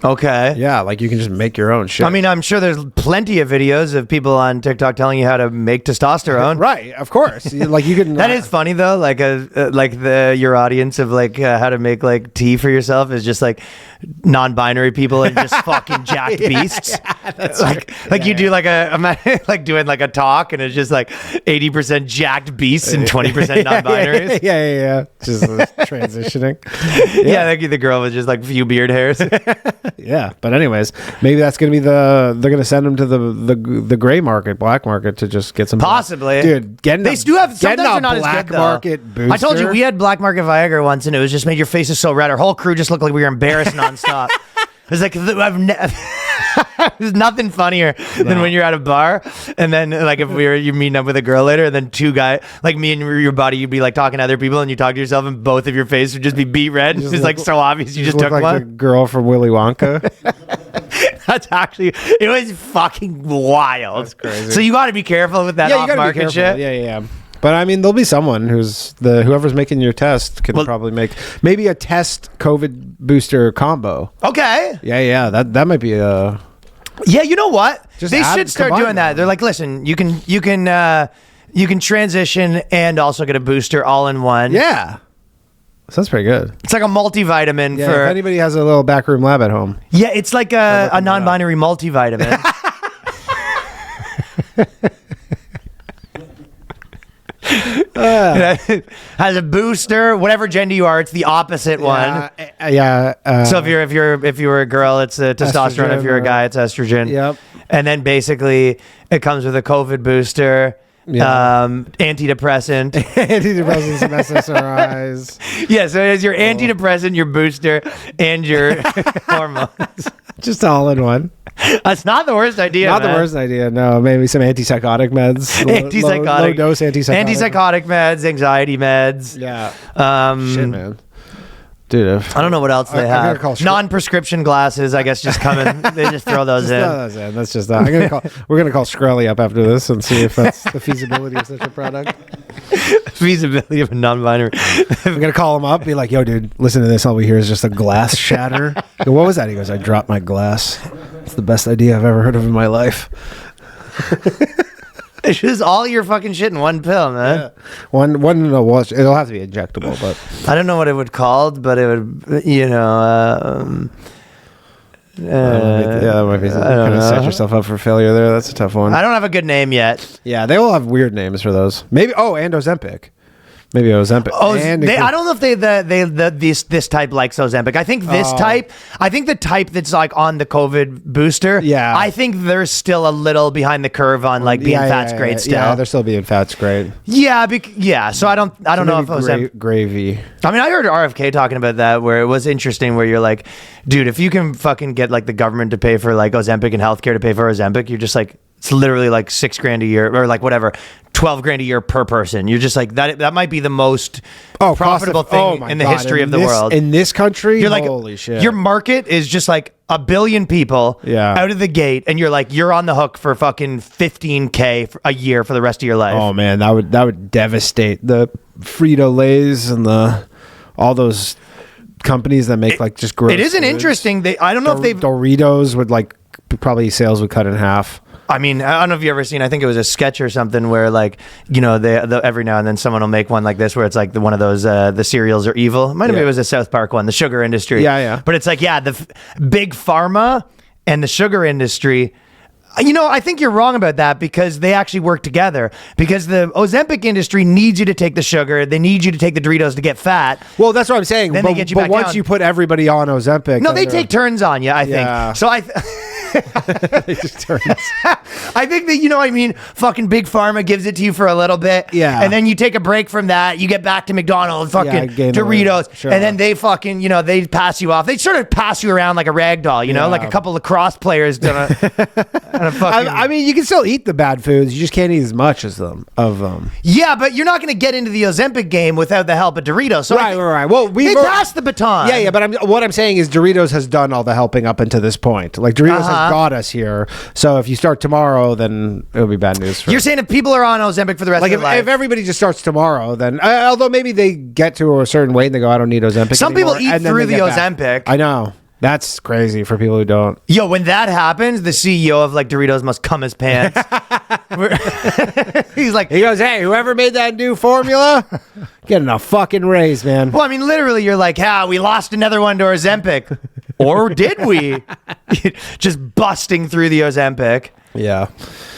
Okay.
Yeah, like you can just make your own shit.
I mean, I'm sure there's plenty of videos of people on TikTok telling you how to make testosterone.
Right, of course. Like you can.
That is funny though. Like your audience of like how to make like tea for yourself is just like non-binary people and just fucking jacked beasts.
Yeah, that's
you do like like doing like a talk, and it's just like 80% jacked beasts and 20% non-binaries.
Yeah. Just transitioning.
Yeah, like the girl with just like few beard hairs.
Yeah, but anyways, maybe that's gonna be they're gonna send them to the gray market, black market, to just get some.
Possibly,
dude. Sometimes they're not
black
market booster.
I told you we had black market Viagra once, and it was just made your faces so red. Our whole crew just looked like we were embarrassed nonstop. It was like There's nothing funnier than when you're at a bar and then like if you're meeting up with a girl later and then two guys like me and your buddy, you'd be like talking to other people and you talk to yourself and both of your face would just be beet red. It's like so obvious you just took
like
one.
the girl from Willy Wonka.
That's actually, it was fucking wild. That's
crazy.
So you got to be careful with that off market shit.
Yeah. But I mean, there'll be someone whoever's making your test can probably make maybe a test COVID booster combo.
Okay.
Yeah. That might be a.
Yeah, you know what?
Just
They should start
combine
doing that.
them.
They're like, listen, you can transition and also get a booster all in one.
Yeah. Sounds pretty good.
It's like a multivitamin
Yeah,
for.
if anybody has a little backroom lab at home.
Yeah, it's like a non-binary multivitamin. It has a booster, whatever gender you are, it's the opposite one.
Yeah.
So if you're a girl, it's a testosterone.
Estrogen,
If you're a guy, it's estrogen.
Yep.
And then basically it comes with a COVID booster, antidepressant.
Antidepressants and SSRIs.
Yeah, so it's your antidepressant, your booster, and your hormones.
Just all in one.
That's not the worst idea.
Not
man.
the worst idea. No, maybe some antipsychotic meds. Low dose antipsychotic.
Antipsychotic meds, anxiety meds.
Yeah.
Shit,
man. Dude,
I don't know what else they
I'm gonna
have.
call
Non-prescription glasses, I guess, just come in. They just throw those in.
That's just that. We're gonna call Skrelly up after this and see if that's the feasibility of such a product.
Feasibility of a non-binary.
We're gonna call him up, be like, "Yo, dude, listen to this. All we hear is just a glass shatter." Go, what was that? He goes, "I dropped my glass. It's the best idea I've ever heard of in my life."
It's just all your fucking shit in one pill, man.
Yeah. One. No, it'll have to be injectable, but
I don't know what it would called, but it would,
that might be kind of set yourself up for failure there. That's a tough one.
I don't have a good name yet.
Yeah, they all have weird names for those. Maybe. Oh, and Ozempic. Maybe Ozempic.
Oh, I don't know if this type likes Ozempic. I think this type. I think the type that's like on the COVID booster.
Yeah.
I think they're still a little behind the curve on like being fat's great still.
Yeah, they're still being fat's great.
Yeah, yeah. So I don't know if Ozempic.
Gravy.
I mean, I heard RFK talking about that where it was interesting where you're like, dude, if you can fucking get like the government to pay for like Ozempic and healthcare to pay for Ozempic, you're just like, it's literally like $6,000 a year or like whatever, $12,000 a year per person. You're just like that might be the most profitable thing in the history of the world.
In this country,
you're like,
holy shit.
Your market is just like 1 billion people out of the gate, and you're like, you're on the hook for fucking $15,000 a year for the rest of your life.
Oh man, that would devastate the Frito-Lays and all those companies that make like just gross.
It isn't interesting. I don't know if they've
Doritos would like probably sales would cut in half.
I mean, I don't know if you've ever seen, I think it was a sketch or something where like, you know, every now and then someone will make one like this where it's like one of those, the cereals are evil. Might have been it was a South Park one, the sugar industry.
Yeah.
But it's like, the big pharma and the sugar industry. You know, I think you're wrong about that because they actually work together. Because the Ozempic industry needs you to take the sugar. They need you to take the Doritos to get fat.
Well, that's what I'm saying.
Then they get you
but
back
once
down.
you put everybody on Ozempic,
No, they take turns on you, I think.
Yeah.
So
they just turn.
I think that, you know what I mean? Fucking Big Pharma gives it to you for a little bit.
Yeah.
And then you take a break from that. You get back to McDonald's, fucking
gain the weight.
Doritos.
Sure.
And then they fucking, you know, they pass you off. They sort of pass you around like a rag doll, you know, like a couple of lacrosse players doing a fucking...
I mean, you can still eat the bad foods. You just can't eat as much of them.
Yeah, but you're not going to get into the Ozempic game without the help of Doritos. So
Right. Well,
they passed the baton.
Yeah, but what I'm saying is Doritos has done all the helping up until this point. Like Doritos has got us here. So if you start tomorrow, then it'll be bad news.
You're saying if people are on Ozempic for the rest of their life.
If everybody just starts tomorrow, then although maybe they get to a certain weight and they go, I don't need Ozempic.
Some
anymore,
people eat through the Ozempic.
I know. That's crazy for people who don't.
Yo, when that happens, the CEO of like Doritos must cum his pants. He goes,
hey, whoever made that new formula, getting a fucking raise, man.
Well, I mean, literally, you're like, we lost another one to Ozempic. Or did we? Just busting through the Ozempic.
Yeah.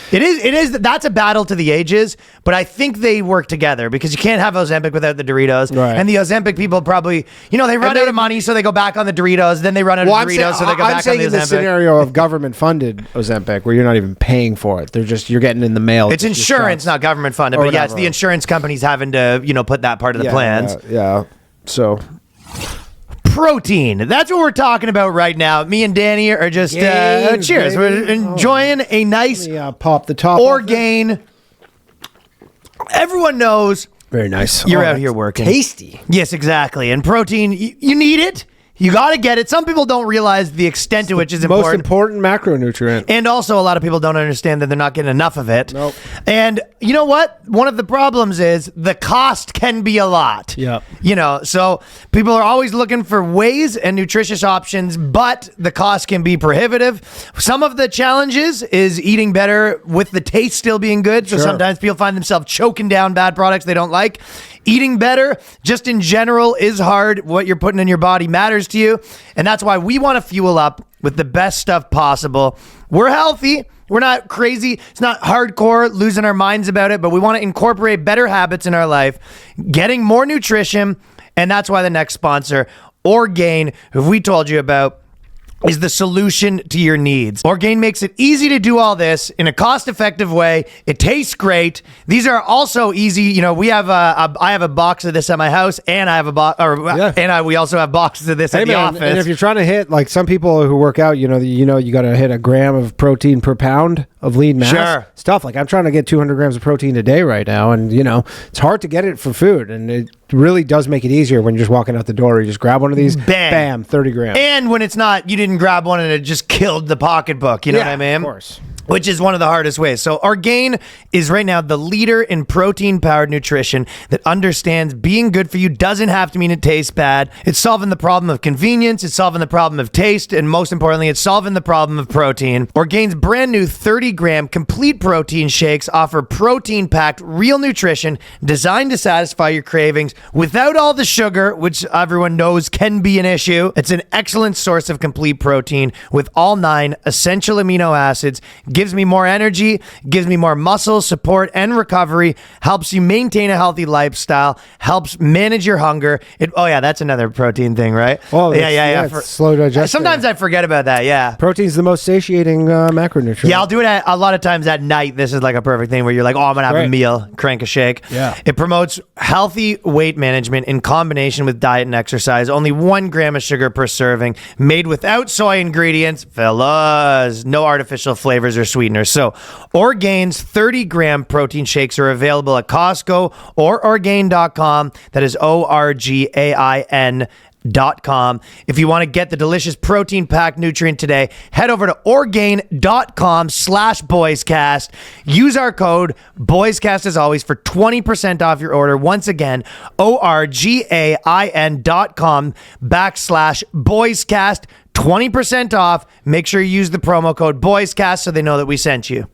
It is. That's a battle to the ages, but I think they work together because you can't have Ozempic without the Doritos.
Right.
And the Ozempic people probably, you know, they run out of money, so they go back on the Doritos. Then they run out of Doritos, so they go back on the Ozempic.
I'm saying in the scenario of government-funded Ozempic, where you're not even paying for it. You're getting in the mail.
It's insurance, not government funded. But yeah, it's the insurance companies having to, you know, put that part of the plans.
Yeah. So
protein. That's what we're talking about right now. Me and Danny are just,
Gains,
cheers.
baby.
We're enjoying a nice
Pop the top.
Orgain. Everyone knows
Very nice.
you're out here working.
Tasty.
Yes, exactly. And protein, you need it. You got to get it. Some people don't realize the extent to which it's
Most
important.
important macronutrient.
And also, a lot of people don't understand that they're not getting enough of it.
Nope.
And you know what? One of the problems is the cost can be a lot.
Yep.
You know, so people are always looking for ways and nutritious options, but the cost can be prohibitive. Some of the challenges is eating better with the taste still being good. So
Sure.
sometimes people find themselves choking down bad products they don't like. Eating better, just in general, is hard. What you're putting in your body matters to you. And that's why we want to fuel up with the best stuff possible. We're healthy. We're not crazy. It's not hardcore losing our minds about it, but we want to incorporate better habits in our life, getting more nutrition. And that's why the next sponsor, Orgain, who we told you about, is the solution to your needs. Orgain makes it easy to do all this in a cost-effective way. It tastes great. These are also easy. You know, we have I have a box of this at my house, and I have a box, we also have boxes of this at the office.
And if you're trying to hit, like some people who work out, you got to hit a gram of protein per pound of lean mass.
Sure.
Stuff like I'm trying to get 200 grams of protein a day right now, and it's hard to get it for food, and it really does make it easier when you're just walking out the door. You just grab one of these, bam, 30 grams.
And when it's not, you didn't grab one and it just killed the pocketbook. You know what I mean?
Of course.
Which is one of the hardest ways. So Orgain is right now the leader in protein-powered nutrition that understands being good for you doesn't have to mean it tastes bad. It's solving the problem of convenience. It's solving the problem of taste. And most importantly, it's solving the problem of protein. Orgain's brand new 30-gram complete protein shakes offer protein-packed real nutrition designed to satisfy your cravings without all the sugar, which everyone knows can be an issue. It's an excellent source of complete protein with all 9 essential amino acids. Gives me more energy, gives me more muscle support and recovery, helps you maintain a healthy lifestyle, helps manage your hunger. That's another protein thing, right?
Oh, yeah. Slow digestion.
Sometimes I forget about that, yeah.
Protein's the most satiating macronutrient.
Yeah, I'll do it a lot of times at night. This is like a perfect thing where you're like, I'm going to have a meal, crank a shake.
Yeah.
It promotes healthy weight management in combination with diet and exercise. Only 1 gram of sugar per serving, made without soy ingredients. Fellas, no artificial flavors or sweeteners. So Orgain's 30-gram protein shakes are available at Costco or Orgain.com. That is Orgain.com. If you want to get the delicious protein-packed nutrient today, head over to Orgain.com/BOYSCAST. Use our code BOYSCAST as always for 20% off your order. Once again, Orgain.com/BOYSCAST. 20% off. Make sure you use the promo code BOYSCAST so they know that we sent you.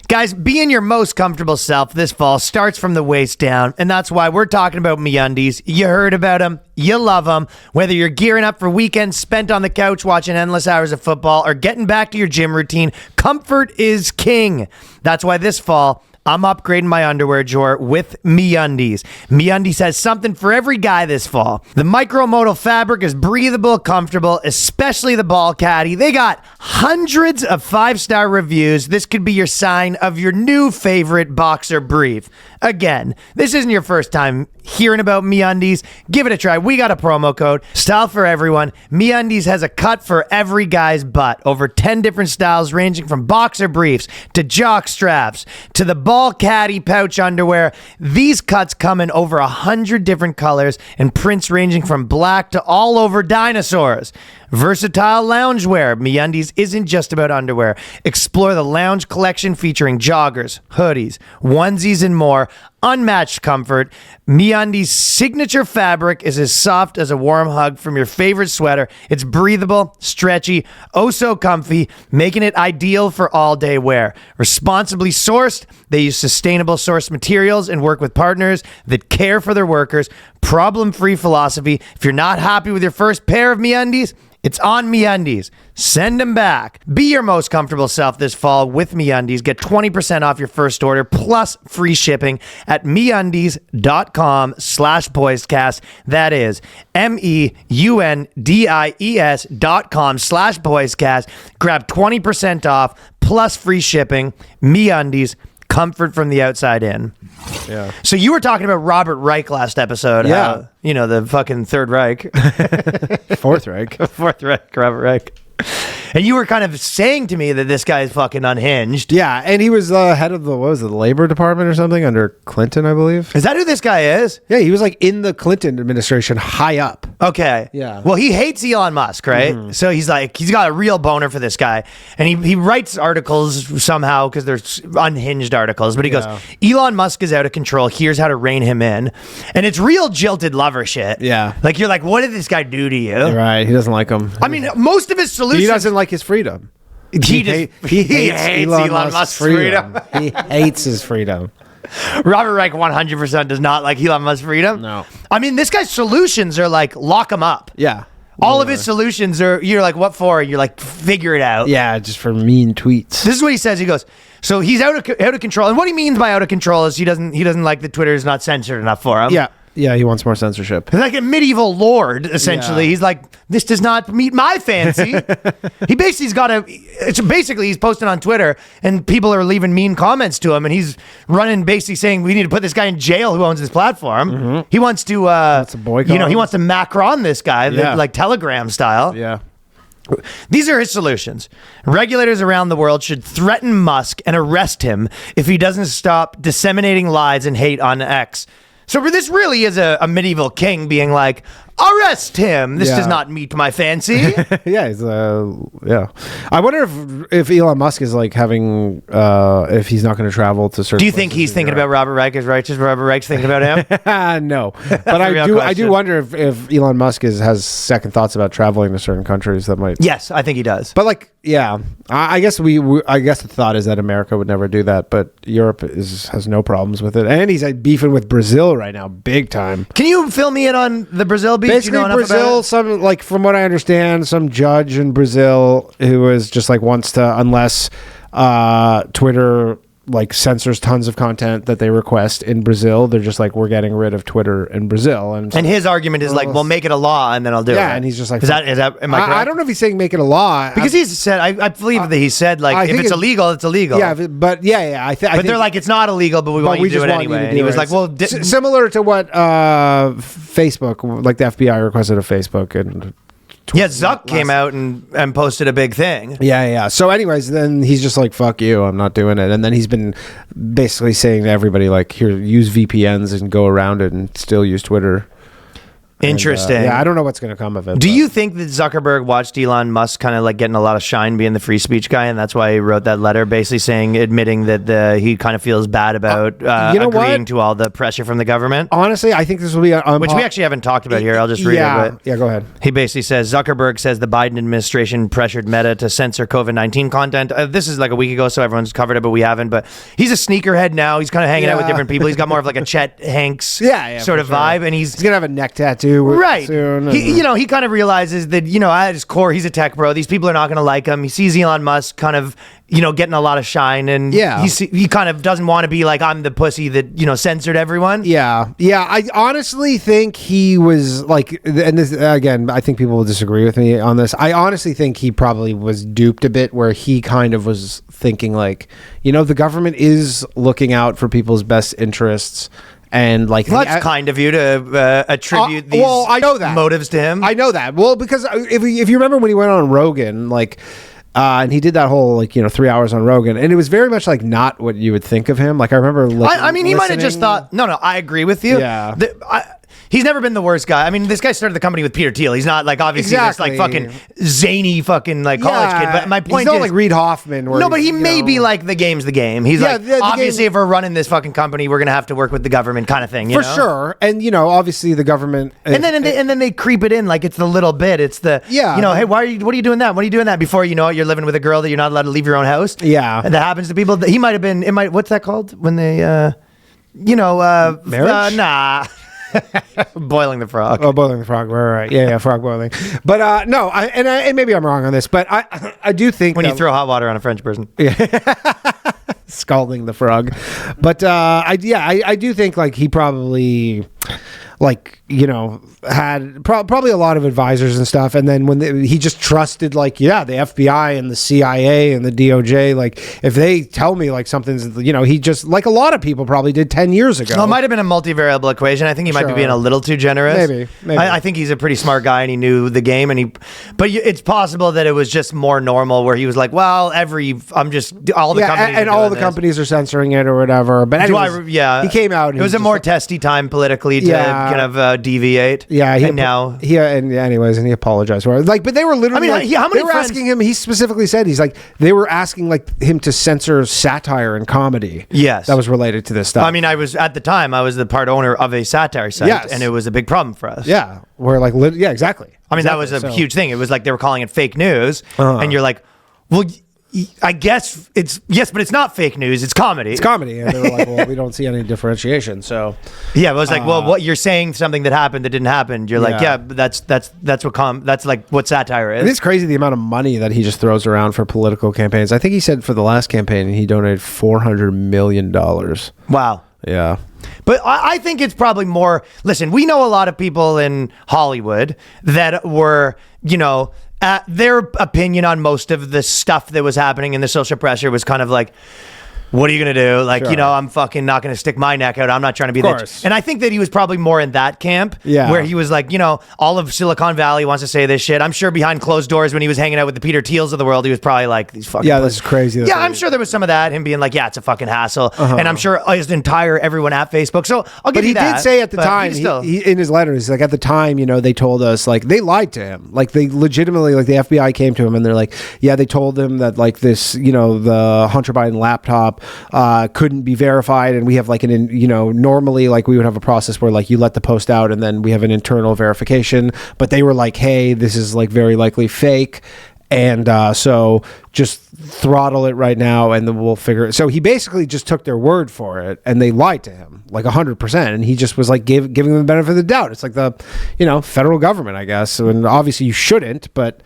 Guys, being your most comfortable self this fall starts from the waist down, and that's why we're talking about Meundies. You heard about them. You love them. Whether you're gearing up for weekends spent on the couch watching endless hours of football or getting back to your gym routine, comfort is king. That's why this fall, I'm upgrading my underwear drawer with Meundies. Meundies has something for every guy this fall. The micromodal fabric is breathable, comfortable, especially the ball caddy. They got hundreds of 5-star reviews. This could be your sign of your new favorite boxer brief. Again, this isn't your first time hearing about Meundies. Give it a try. We got a promo code. Style for everyone. Meundies has a cut for every guy's butt. Over 10 different styles ranging from boxer briefs to jock straps to the ball caddy pouch underwear. These cuts come in over 100 different colors and prints ranging from black to all over dinosaurs. Versatile loungewear. Meundies isn't just about underwear. Explore the lounge collection featuring joggers, hoodies, onesies, and more. Unmatched comfort. Meundies' signature fabric is as soft as a warm hug from your favorite sweater. It's breathable, stretchy, oh so comfy, making it ideal for all-day wear. Responsibly sourced, they use sustainable sourced materials and work with partners that care for their workers. Problem-free philosophy. If you're not happy with your first pair of Meundies, it's on Meundies. Send them back. Be your most comfortable self this fall with Meundies. Get 20% off your first order plus free shipping at Meundies.com/BOYSCAST. That is MEUNDIES.com/BOYSCAST. Grab 20% off plus free shipping. Meundies, comfort from the outside in.
Yeah.
So you were talking about Robert Reich last episode.
Yeah.
How, you know, the fucking Third Reich.
Fourth Reich.
Fourth Reich, Robert Reich. And you were kind of saying to me that this guy is fucking unhinged.
Yeah, and he was head of the Labor Department or something under Clinton, I believe.
Is that who this guy is?
Yeah, he was like in the Clinton administration, high up.
Okay.
Yeah.
Well, he hates Elon Musk, right? So he's got a real boner for this guy. And he writes articles somehow because they're unhinged articles. But he goes, Elon Musk is out of control. Here's how to rein him in. And it's real jilted lover shit.
Yeah.
Like, you're like, what did this guy do to you?
Right, he doesn't like him.
I mean, most of his solutions...
He doesn't like his freedom.
He hates Elon Musk's freedom.
He hates his freedom.
Robert Reich 100% does not like Elon Musk's freedom.
No.
I mean, this guy's solutions are like, lock him up.
Yeah.
All of his solutions are, you're like, what for? You're like, figure it out.
Yeah, just for mean tweets.
This is what he says. He goes, so he's out of control. And what he means by out of control is he doesn't like that Twitter is not censored enough for him.
Yeah. Yeah, he wants more censorship.
He's like a medieval lord, essentially.
Yeah.
He's like, this does not meet my fancy. He basically he's posting on Twitter and people are leaving mean comments to him and he's running basically saying we need to put this guy in jail who owns this platform. He wants to
boycott.
He wants to Macron this guy, like Telegram style.
Yeah.
These are his solutions. Regulators around the world should threaten Musk and arrest him if he doesn't stop disseminating lies and hate on X. So this really is a medieval king being like, arrest him. This does not meet my fancy.
Yeah, he's yeah. I wonder if Elon Musk is like having if he's not going to travel to certain.
Do you think he's thinking about Robert Reich as righteous? Robert Reich's thinking about him?
No, but I do wonder if Elon Musk has second thoughts about traveling to certain countries that might.
Yes, I think he does.
But like, yeah, I guess I guess the thought is that America would never do that, but Europe has no problems with it, and he's like beefing with Brazil right now, big time.
Can you fill me in on the Brazil beef?
Basically, Brazil, some like from what I understand, some judge in Brazil who is just like wants to, unless Twitter like censors tons of content that they request in Brazil, they're just like, we're getting rid of Twitter in Brazil. And
his argument is like, well, make it a law and then I'll do it.
Yeah, and he's just like,
is that am I correct?
I don't know if he's saying make it a law
because he's said I believe that he said like if it's illegal, it's illegal.
Yeah, but I think
they're like, it's not illegal, but we want you to do it anyway. And he was like, well,
similar to what Facebook, like the FBI requested of Facebook and.
Yeah, Zuck came out and posted a big thing.
Yeah. So anyways, then he's just like, fuck you, I'm not doing it. And then he's been basically saying to everybody, like, here, use VPNs and go around it and still use Twitter.
Interesting.
And, I don't know what's going to come of it.
Do you think that Zuckerberg watched Elon Musk kind of like getting a lot of shine being the free speech guy, and that's why he wrote that letter basically admitting that he kind of feels bad about agreeing to all the pressure from the government?
Honestly, I think this will be...
which we actually haven't talked about here. I'll just read it.
Yeah, go ahead.
He basically says, Zuckerberg says the Biden administration pressured Meta to censor COVID-19 content. This is like a week ago, so everyone's covered it, but we haven't. But he's a sneakerhead now. He's kind of hanging out with different people. He's got more of like a Chet Hanks sort of vibe, and he's
going to have a neck tattoo soon.
He kind of realizes that, at his core, he's a tech bro. These people are not going to like him. He sees Elon Musk kind of, getting a lot of shine, and he kind of doesn't want to be like, I'm the pussy that, censored everyone.
Yeah. I honestly think he was like, and this, again, I think people will disagree with me on this. I honestly think he probably was duped a bit, where he kind of was thinking like, the government is looking out for people's best interests. And like,
that's kind of you to attribute these motives to him.
I know that. Well, because if you remember when he went on Rogan, like, and he did that whole 3 hours on Rogan, and it was very much like not what you would think of him. Like I remember,
he might have just thought, no, I agree with you.
Yeah.
He's never been the worst guy. I mean, this guy started the company with Peter Thiel. He's not like obviously this like fucking zany fucking like college kid. But my point
is, like Reid Hoffman.
No, but he may be like the game's the game. He's like obviously if we're running this fucking company, we're gonna have to work with the government kind of thing.
For sure, and obviously the government.
And then they creep it in like it's the little bit. It's the hey, what are you doing that? What are you doing that? Before you know it, you're living with a girl that you're not allowed to leave your own house.
Yeah,
and that happens to people. He might have been. What's that called when they
marriage?
Nah. Boiling the frog.
Oh, boiling the frog. Right. Yeah, frog boiling. But no, and maybe I'm wrong on this, but I do think
when you throw hot water on a French person,
scalding the frog. But I do think like he probably like, you know, had probably a lot of advisors and stuff. And then when he just trusted, like, the FBI and the CIA and the DOJ, like, if they tell me like something's, you know, he just, like a lot of people probably did 10 years ago.
Well, it might have been a multivariable equation. I think he might be being a little too generous.
Maybe.
I think he's a pretty smart guy and he knew the game, but it's possible that it was just more normal where he was like, well, all the companies
and all the companies are censoring it or whatever. But anyways, he came out. And
it was a more testy time politically to kind of deviate.
Yeah,
anyways,
and he apologized for it. Like, but they were literally.
I mean, how many
they were asking him? He specifically said they were asking like him to censor satire and comedy.
Yes,
that was related to this stuff.
I mean, I was the part owner of a satire site, and it was a big problem for us.
Yeah, we're like, exactly.
I mean, that was a huge thing. It was like they were calling it fake news, and you're like, well, I guess but it's not fake news. It's comedy.
It's comedy. And they were like, well, we don't see any differentiation. So
yeah, it was like, well, what you're saying something that happened that didn't happen. You're like, but that's like what satire is.
And it's crazy the amount of money that he just throws around for political campaigns. I think he said for the last campaign he donated $400 million.
Wow.
Yeah.
But I think it's probably more. Listen, we know a lot of people in Hollywood that were, you know, their opinion on most of the stuff that was happening in the social pressure was kind of like, what are you going to do? Like, you know, I'm fucking not going to stick my neck out. I'm not trying to be that. And I think that he was probably more in that camp where he was like, you know, all of Silicon Valley wants to say this shit. I'm sure behind closed doors when he was hanging out with the Peter Thiels of the world, he was probably like, these fucking.
Yeah, this is crazy.
Yeah, I'm sure there was some of that, him being like, yeah, it's a fucking hassle. And I'm sure everyone at Facebook. So I'll give you that.
But he did say at the time, he, in his letters, like at the time, you know, they told us, like, they lied to him. Like, they legitimately, like, the FBI came to him and they're like, yeah, they told him that, like, this, you know, the Hunter Biden laptop couldn't be verified, and we have like normally like we would have a process where like you let the post out and then we have an internal verification, but they were like, hey, this is like very likely fake, and so just throttle it right now and then we'll figure it. So he basically just took their word for it and they lied to him like 100%, and he just was like giving them the benefit of the doubt. It's like the, you know, federal government, I guess, and obviously you shouldn't, but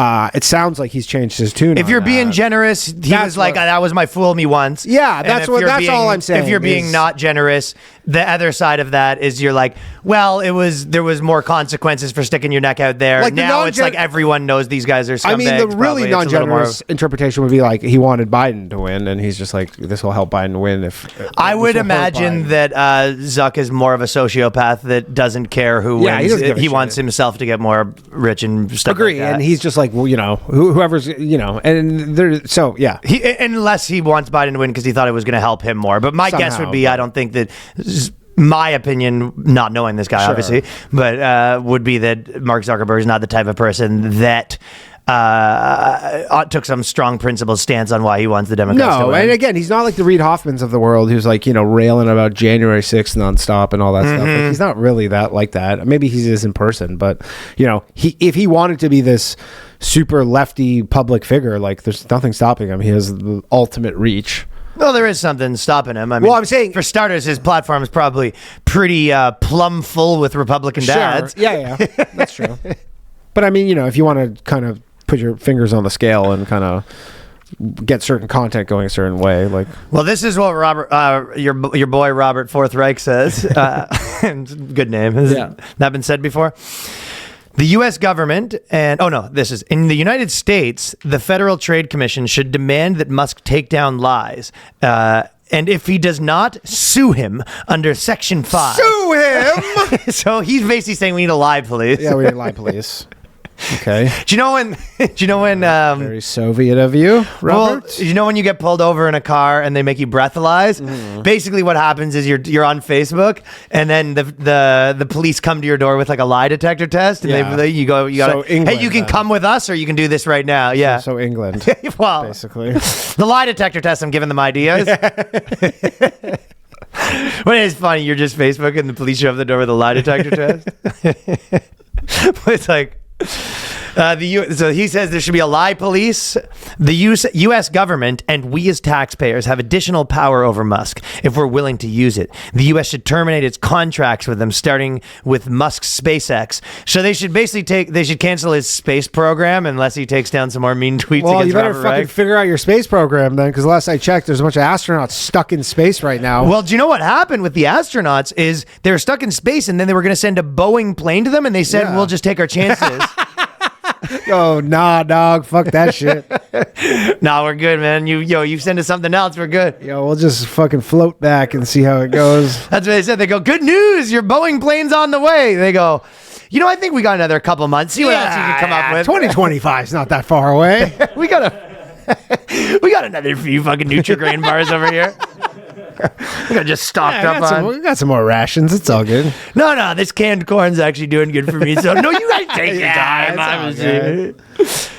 it sounds like he's changed his tune.
If you're being generous, he was like, that was my fool me once.
Yeah, that's all I'm saying.
If you're being not generous, the other side of that is you're like, well, there was more consequences for sticking your neck out there. Like now it's like everyone knows these guys are scumbags.
I mean, the really non-generous interpretation would be like he wanted Biden to win, and he's just like, this will help Biden win. If
I would imagine that Zuck is more of a sociopath that doesn't care who wins. He wants himself to get more rich and stuff.
Agree,
like that.
And he's just like, well, you know, whoever's, you know, and there. So yeah,
unless he wants Biden to win because he thought it was going to help him more. But my guess would be, I don't think that. My opinion, not knowing this guy, obviously, but would be that Mark Zuckerberg is not the type of person that took some strong principled stance on why he wants the Democrats to win.
And again, he's not like the Reid Hoffmans of the world who's like, you know, railing about January 6th nonstop and all that stuff. Like, he's not really that like that. Maybe he is in person, but, you know, if he wanted to be this super lefty public figure, like, there's nothing stopping him. He has the ultimate reach.
Well, there is something stopping him. I mean, I'm saying, for starters, his platform is probably pretty plumb full with Republican dads.
Yeah, that's true. But I mean, you know, if you want to kind of put your fingers on the scale and kind of get certain content going a certain way, like. Well,
this is what Robert, your boy Robert Fourth Reich says. Good name. Has that been said before? The U.S. government this is in the United States. The Federal Trade Commission should demand that Musk take down lies. And if he does not, sue him under Section 5.
Sue him!
So he's basically saying we need a lie police.
Yeah, we need a lie police. Okay.
Do you know when
very Soviet of you, Robert?
Well, you know when you get pulled over in a car and they make you breathalyze? Basically what happens is you're on Facebook and then the police come to your door with like a lie detector test and you gotta, hey, you can come with us or you can do this right now. Yeah.
So England.
Well,
basically.
The lie detector test, I'm giving them ideas. When it's funny, you're just Facebook and the police show up the door with a lie detector test. But it's like, So he says there should be a lie police. The U.S. government and we as taxpayers have additional power over Musk if we're willing to use it. The U.S. should terminate its contracts with him, starting with Musk's SpaceX. So they should basically cancel his space program unless he takes down some more mean tweets
Well,
against
you better
Robert
fucking
Reich.
figure out your space program then, because last I checked, there's a bunch of astronauts stuck in space right now.
Well, do you know what happened with the astronauts is they were stuck in space and then they were going to send a Boeing plane to them and they said,
Yeah.
we'll just take our chances.
Oh, nah, dog. Fuck that shit.
Nah, we're good, man. You send us something else, we're good.
Yo, we'll just fucking float back and see how it goes.
That's what they said. They go, good news, your Boeing plane's on the way. They go, I think we got another couple months. See what else you can come up with.
2025 is not that far away.
We got another few fucking Nutri-Grain bars over here. We got just stocked up on.
We got some more rations. It's all good.
No, this canned corn's actually doing good for me. So no, you guys take your time.
it's all good.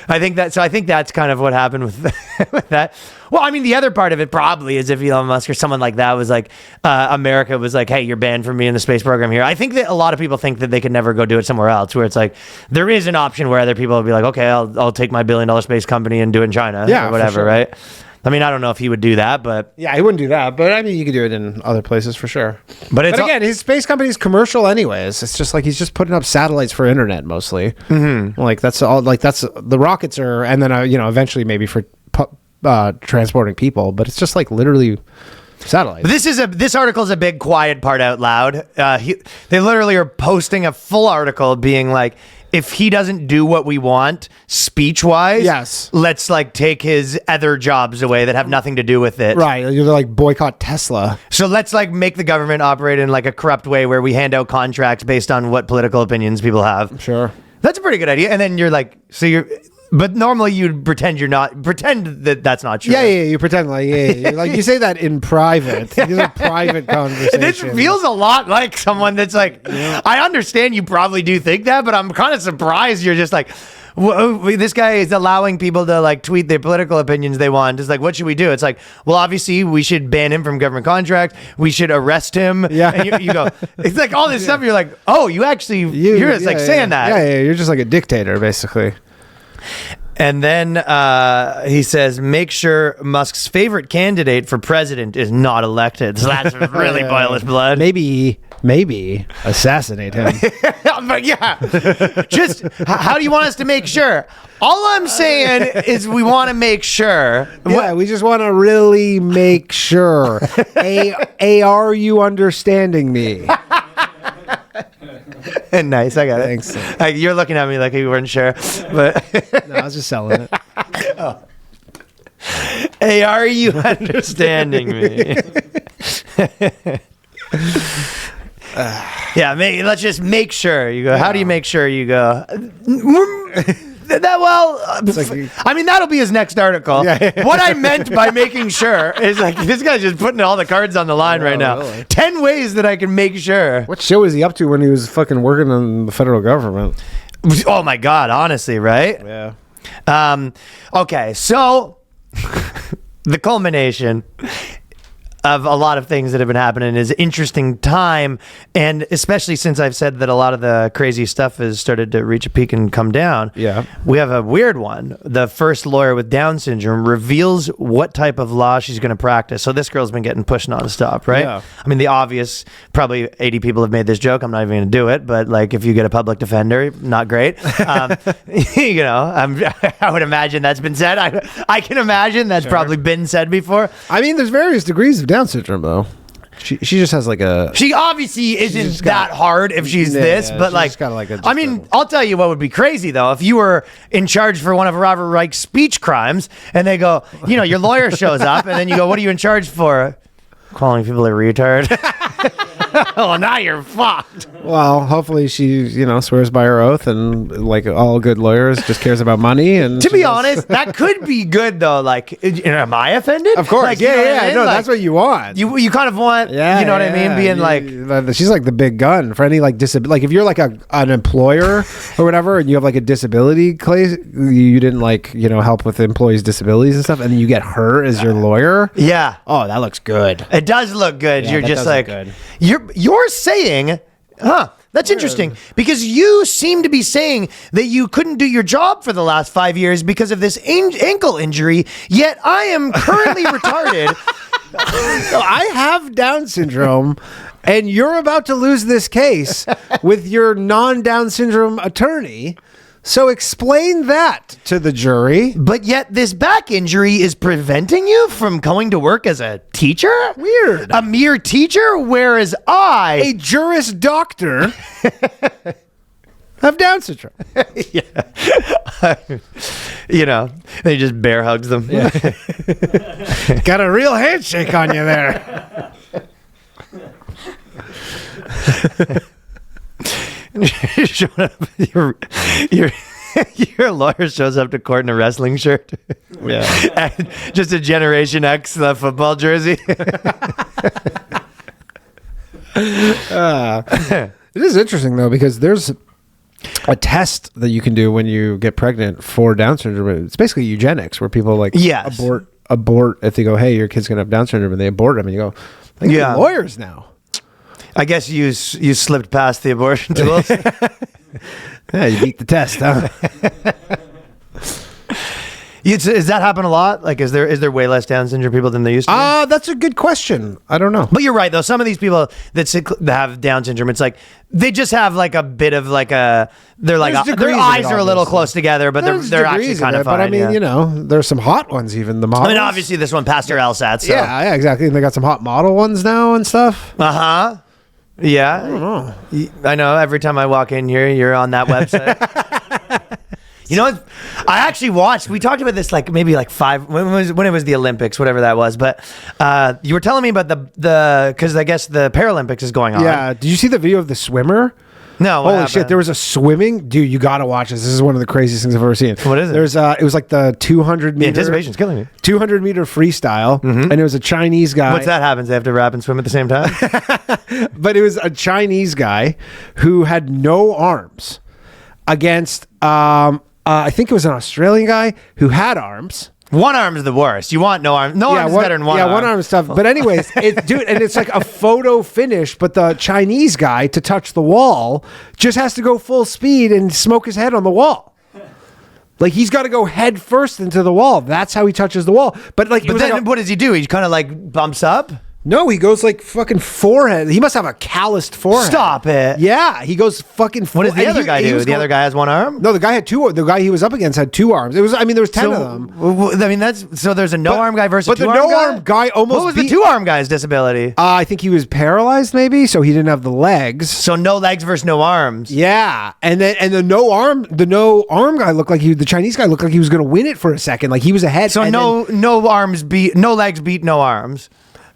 I think that's kind of what happened with that. Well, I mean, the other part of it probably is if Elon Musk or someone like that was like, America was like, hey, you're banned from me in the space program here. I think that a lot of people think that they could never go do it somewhere else, where it's like there is an option where other people will be like, okay, I'll take my $1 billion space company and do it in China,
Yeah,
or whatever,
for sure.
right? I mean, I don't know if he would do that, but
Yeah, he wouldn't do that, but I mean, you could do it in other places for sure.
But it's
But again, his space company's commercial, anyways. It's just like he's just putting up satellites for internet mostly. Mm-hmm. Like that's all. Like that's the rockets are, and then eventually maybe for transporting people. But it's just like literally satellites.
This article is a big quiet part out loud. They literally are posting a full article being like, if he doesn't do what we want speech-wise,
Yes.
let's like take his other jobs away that have nothing to do with it.
Right, you're like boycott Tesla.
So let's like make the government operate in like a corrupt way where we hand out contracts based on what political opinions people have.
Sure.
That's a pretty good idea. And then you're like, but normally you'd pretend that that's not true.
Yeah, you pretend like like you say that in private. These are private conversations.
This feels a lot like someone that's like, I understand you probably do think that, but I'm kind of surprised you're just like, this guy is allowing people to like tweet their political opinions they want. It's like, what should we do? It's like, well, obviously we should ban him from government contracts. We should arrest him.
Yeah.
And you go, it's like all this stuff. You're like, oh, you're just saying that.
Yeah, you're just like a dictator, basically.
And then he says, make sure Musk's favorite candidate for president is not elected. So that's really boil his blood.
Maybe assassinate him.
But yeah, just how do you want us to make sure? All I'm saying is we want to make sure.
Yeah, we just want to really make sure. Are you understanding me?
Nice, I got it.
Thanks.
You're looking at me like you weren't sure, but
No, I was just selling it.
hey, are you understanding me? Yeah, let's just make sure. You go, how do you make sure? You go, I mean, that'll be his next article.
Yeah.
What I meant by making sure is like, this guy's just putting all the cards on the line right now.
Really?
10 ways that I can make sure.
What show was he up to when he was fucking working on the federal government?
Oh my God, honestly, right?
Yeah.
Okay, so the culmination of a lot of things that have been happening is interesting time, and especially since I've said that a lot of the crazy stuff has started to reach a peak and come down.
Yeah.
We have a weird one. The first lawyer with Down syndrome reveals what type of law she's going to practice. So this girl's been getting pushed nonstop, right?
Yeah.
I mean, the obvious, probably 80 people have made this joke. I'm not even going to do it, but like if you get a public defender, not great. I would imagine that's been said. I can imagine that's probably been said before.
I mean, there's various degrees of Down syndrome, though. She just has like a...
She obviously isn't that hard if she's this, but
she's
like,
just got like a...
I mean, I'll tell you what would be crazy though. If you were in charge for one of Robert Reich's speech crimes and they go, your lawyer shows up and then you go, what are you in charge for? Calling people a retard. Oh, now you're fucked.
Well, hopefully she, swears by her oath and like all good lawyers just cares about money. And
To be honest, that could be good though. Like, am I offended?
Of course.
Like, you know what I mean?
No,
Like,
that's what you want.
You kind of want, you know what I mean? Being like,
she's like the big gun for any like disability. Like if you're like an employer or whatever, and you have like a disability case, you didn't like help with employees' disabilities and stuff, and then you get her as your lawyer.
yeah.
Oh, that looks good.
It does look good.
Yeah,
You're
that
just
does
like,
look good.
you're saying, That's interesting because you seem to be saying that you couldn't do your job for the last 5 years because of this ankle injury, yet I am currently retarded.
I have Down syndrome, and you're about to lose this case with your non-Down syndrome attorney. So explain that to the jury.
But yet this back injury is preventing you from going to work as a teacher?
Weird.
A mere teacher, whereas
A Juris Doctor have Down syndrome.
You know, they just bear hugs them. Yeah.
Got a real handshake on you there.
Showing up, your lawyer shows up to court in a wrestling shirt.
Yeah.
And just a Generation X football jersey.
It is interesting though, because there's a test that you can do when you get pregnant for Down syndrome. It's basically eugenics, where people like abort if they go, hey, your kid's gonna have Down syndrome, and they abort him, and you go, I think you're lawyers now.
I guess you slipped past the abortion tools.
Yeah, you beat the test, huh?
Does that happen a lot? Like, is there way less Down syndrome people than there used to be?
That's a good question. I don't know.
But you're right, though. Some of these people that have Down syndrome, it's like they just have like a bit of like a. They're like their eyes are a little close together, but they're actually kind of fine.
But I mean, you know, there's some hot ones even. The models.
I mean, obviously this one passed her LSAT. So.
Yeah, exactly. And they got some hot model ones now and stuff.
Yeah.
I don't know.
I know. Every time I walk in here, you're on that website. You know what? I actually watched. We talked about this like maybe like when it was the Olympics, whatever that was. But you were telling me about the because I guess the Paralympics is going on.
Yeah. Did you see the video of the swimmer?
No.
Holy shit! There was a swimming dude. You got to watch this. This is one of the craziest things I've ever seen.
What is it?
There's it was like the 200 meter.
The anticipation's killing me.
200 meter freestyle, and it was a Chinese guy.
What's that happens? They have to rap and swim at the same time.
But it was a Chinese guy who had no arms against. I think it was an Australian guy who had arms.
One arm is the worst. You want no arm. No arm is better than one arm.
Yeah, one arm is tough. But anyways, dude, and it's like a photo finish, but the Chinese guy, to touch the wall, just has to go full speed and smoke his head on the wall. Like, he's got to go head first into the wall. That's how he touches the wall. But then
what does he do? He kind of like bumps up?
No, he goes like fucking forehead. He must have a calloused forehead.
Stop it.
Yeah, he goes fucking.
What does the other guy do? The other guy has one arm?
No, the guy had two. The guy he was up against had two arms. It was. I mean, there was 10 of them.
I mean, there's a no-arm guy versus a two-arm guy?
But the no-arm guy almost.
What was the two-arm guy's disability?
I think he was paralyzed, maybe, so he didn't have the legs.
So no legs versus no arms.
Yeah, and the no-arm guy looked like the Chinese guy looked like he was going to win it for a second. Like he was ahead.
So no legs beat no arms.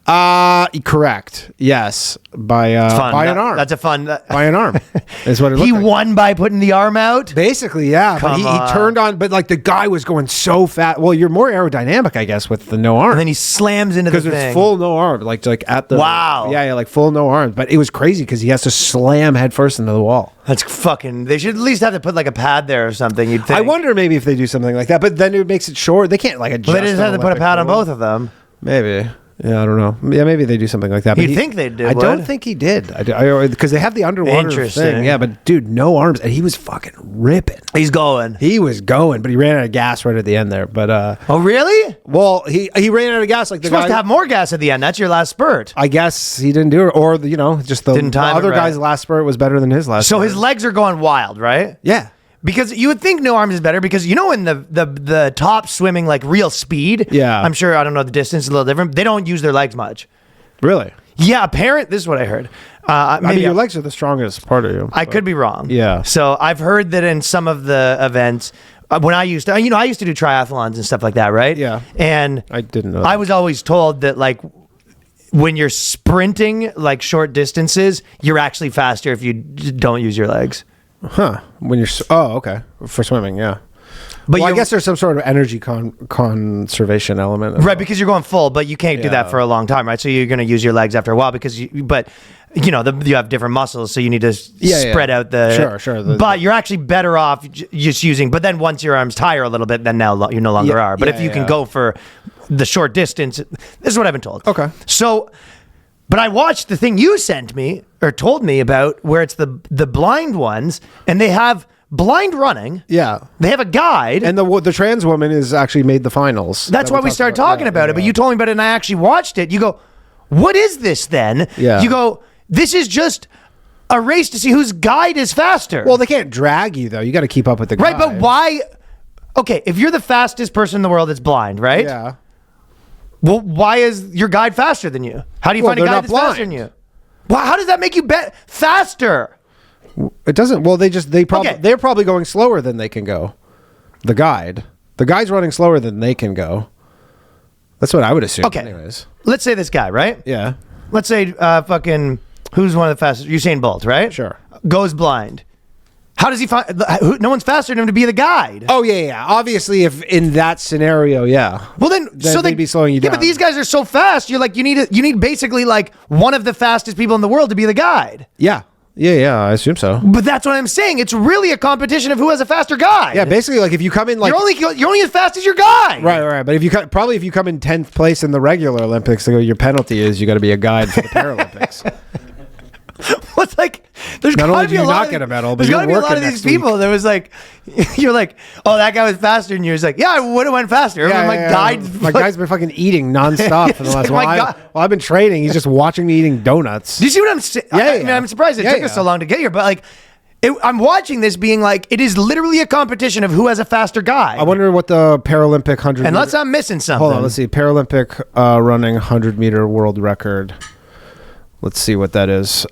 Correct. Yes, by an arm.
That's a fun.
By an arm is what it looked
he
like.
won by putting the arm out.
Basically, yeah. But he turned on, but like the guy was going so fast. Well, you're more aerodynamic, I guess, with the no arm.
And then he slams into the thing.
Because it's full no arm, like at the
wow.
Yeah, like full no arms. But it was crazy because he has to slam head first into the wall.
That's fucking. They should at least have to put like a pad there or something. You'd think.
I wonder maybe if they do something like that, but then it makes it short. They can't like adjust.
Well, they just have to put a pad on both of them.
Maybe. Yeah, I don't know. Yeah, maybe they do something like that.
You'd think they did.
I don't think he did. Because they have the underwater thing. Yeah, but dude, no arms, and he was fucking ripping.
He's going.
He was going, but he ran out of gas right at the end there. But
oh really?
Well, he ran out of gas. Like the
supposed to have more gas at the end. That's your last spurt.
I guess he didn't do it, or just the other guy's last spurt was better than his last.
So
spurt.
his legs are going wild, right?
Yeah.
Because you would think no arms is better because in the top swimming like real speed.
Yeah.
I'm sure I don't know the distance is a little different. They don't use their legs much.
Really?
Yeah. This is what I heard.
I mean, your legs are the strongest part of you.
I could be wrong.
Yeah.
So I've heard that in some of the events when I used to, I used to do triathlons and stuff like that, right?
Yeah.
And
I didn't know that.
I was always told that like when you're sprinting like short distances, you're actually faster if you don't use your legs.
Huh. When you're okay for swimming, yeah. But I guess there's some sort of energy conservation element,
right? Because you're going full, but you can't do that for a long time, right? So you're going to use your legs after a while because you have different muscles, so you need to spread out the
sure.
But you're actually better off just using. But then once your arms tire a little bit, then now you no longer are. But if you can go for the short distance, this is what I've been told.
Okay.
So But I watched the thing you sent me or told me about where it's the blind ones and they have blind running.
Yeah.
They have a guide.
And the trans woman is actually made the finals.
That's why we started talking about it. But you told me about it and I actually watched it. You go, what is this then?
Yeah.
You go, this is just a race to see whose guide is faster.
Well, they can't drag you though. You got to keep up with the guide.
Right, but why? Okay, if you're the fastest person in the world that's blind, right?
Yeah.
Well, why is your guide faster than you? How do you find a
they're
guide
not
that's
blind.
faster than you? Well, how does that make you faster?
It doesn't. Well, they're probably going slower than they can go. The guide's running slower than they can go. That's what I would assume.
Okay.
Anyways.
Let's say this guy, right?
Yeah.
Let's say fucking who's one of the fastest? Usain Bolt, right?
Sure.
Goes blind. How does he find? No one's faster than him to be the guide.
Oh yeah. Obviously, if in that scenario, yeah.
Well, then so
they'd be slowing you down.
Yeah, but these guys are so fast. You're like you need basically like one of the fastest people in the world to be the guide.
Yeah. Yeah. I assume so.
But that's what I'm saying. It's really a competition of who has a faster guide.
Yeah. Basically, like if you come in like
you're only as fast as your guide.
Right. But if you come in 10th place in the regular Olympics, your penalty is you got to be a guide for the Paralympics.
Well, it's like there's
Not
got
only
to
do
be a
you
lot.
not get a medal, but
there's
you're
got to be a lot
working
of these
next
people. There was like, you're like, oh, that guy was faster, and you're like, yeah, I would have went faster.
Yeah,
my guide,
my guy's been fucking eating nonstop for the last while. While I've been training, he's just watching me eating donuts.
Do you see what I'm saying?
Yeah,
I mean, I'm surprised it took us so long to get here, but like, I'm watching this being like, it is literally a competition of who has a faster guide.
I wonder what the Paralympic 100
Unless I'm missing something.
Hold on, let's see. Paralympic running 100 meter world record. Let's see what that is.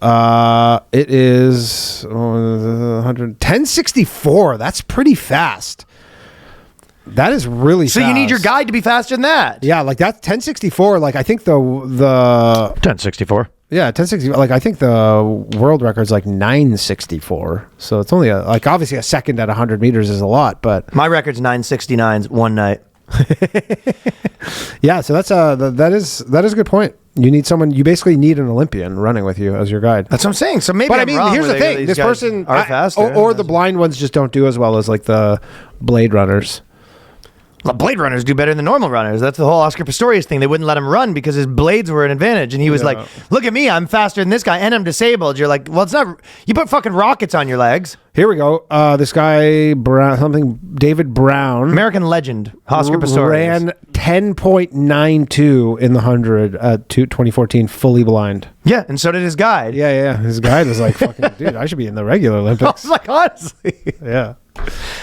It is 1064. That's pretty fast. That is really fast.
So you need your guide to be faster than that.
Yeah, like that's 1064. Like I think the
1064.
Yeah, 1060. Like I think the world record is like 964. So it's only like obviously a second at 100 meters is a lot, but
my record's 969 one night.
Yeah, so that's that is a good point. You need someone. You basically need an Olympian running with you as your guide.
That's what I'm saying. So maybe.
But
I'm
I mean,
wrong
here's the
where
thing:
these
this
guys
person
are faster,
or the blind ones just don't do as well as like the Blade Runners.
Well, Blade Runners do better than normal runners. That's the whole Oscar Pistorius thing. They wouldn't let him run because his blades were an advantage. And he was like, look at me, I'm faster than this guy and I'm disabled. You're like, well, it's not. You put fucking rockets on your legs.
Here we go. This guy, David Brown.
American legend, Oscar Pistorius.
Ran 10.92 in the 100 2014, fully blind.
Yeah, and so did his guide.
Yeah. His guide was like, fucking, dude, I should be in the regular
I
Olympics.
was like, honestly.
Yeah.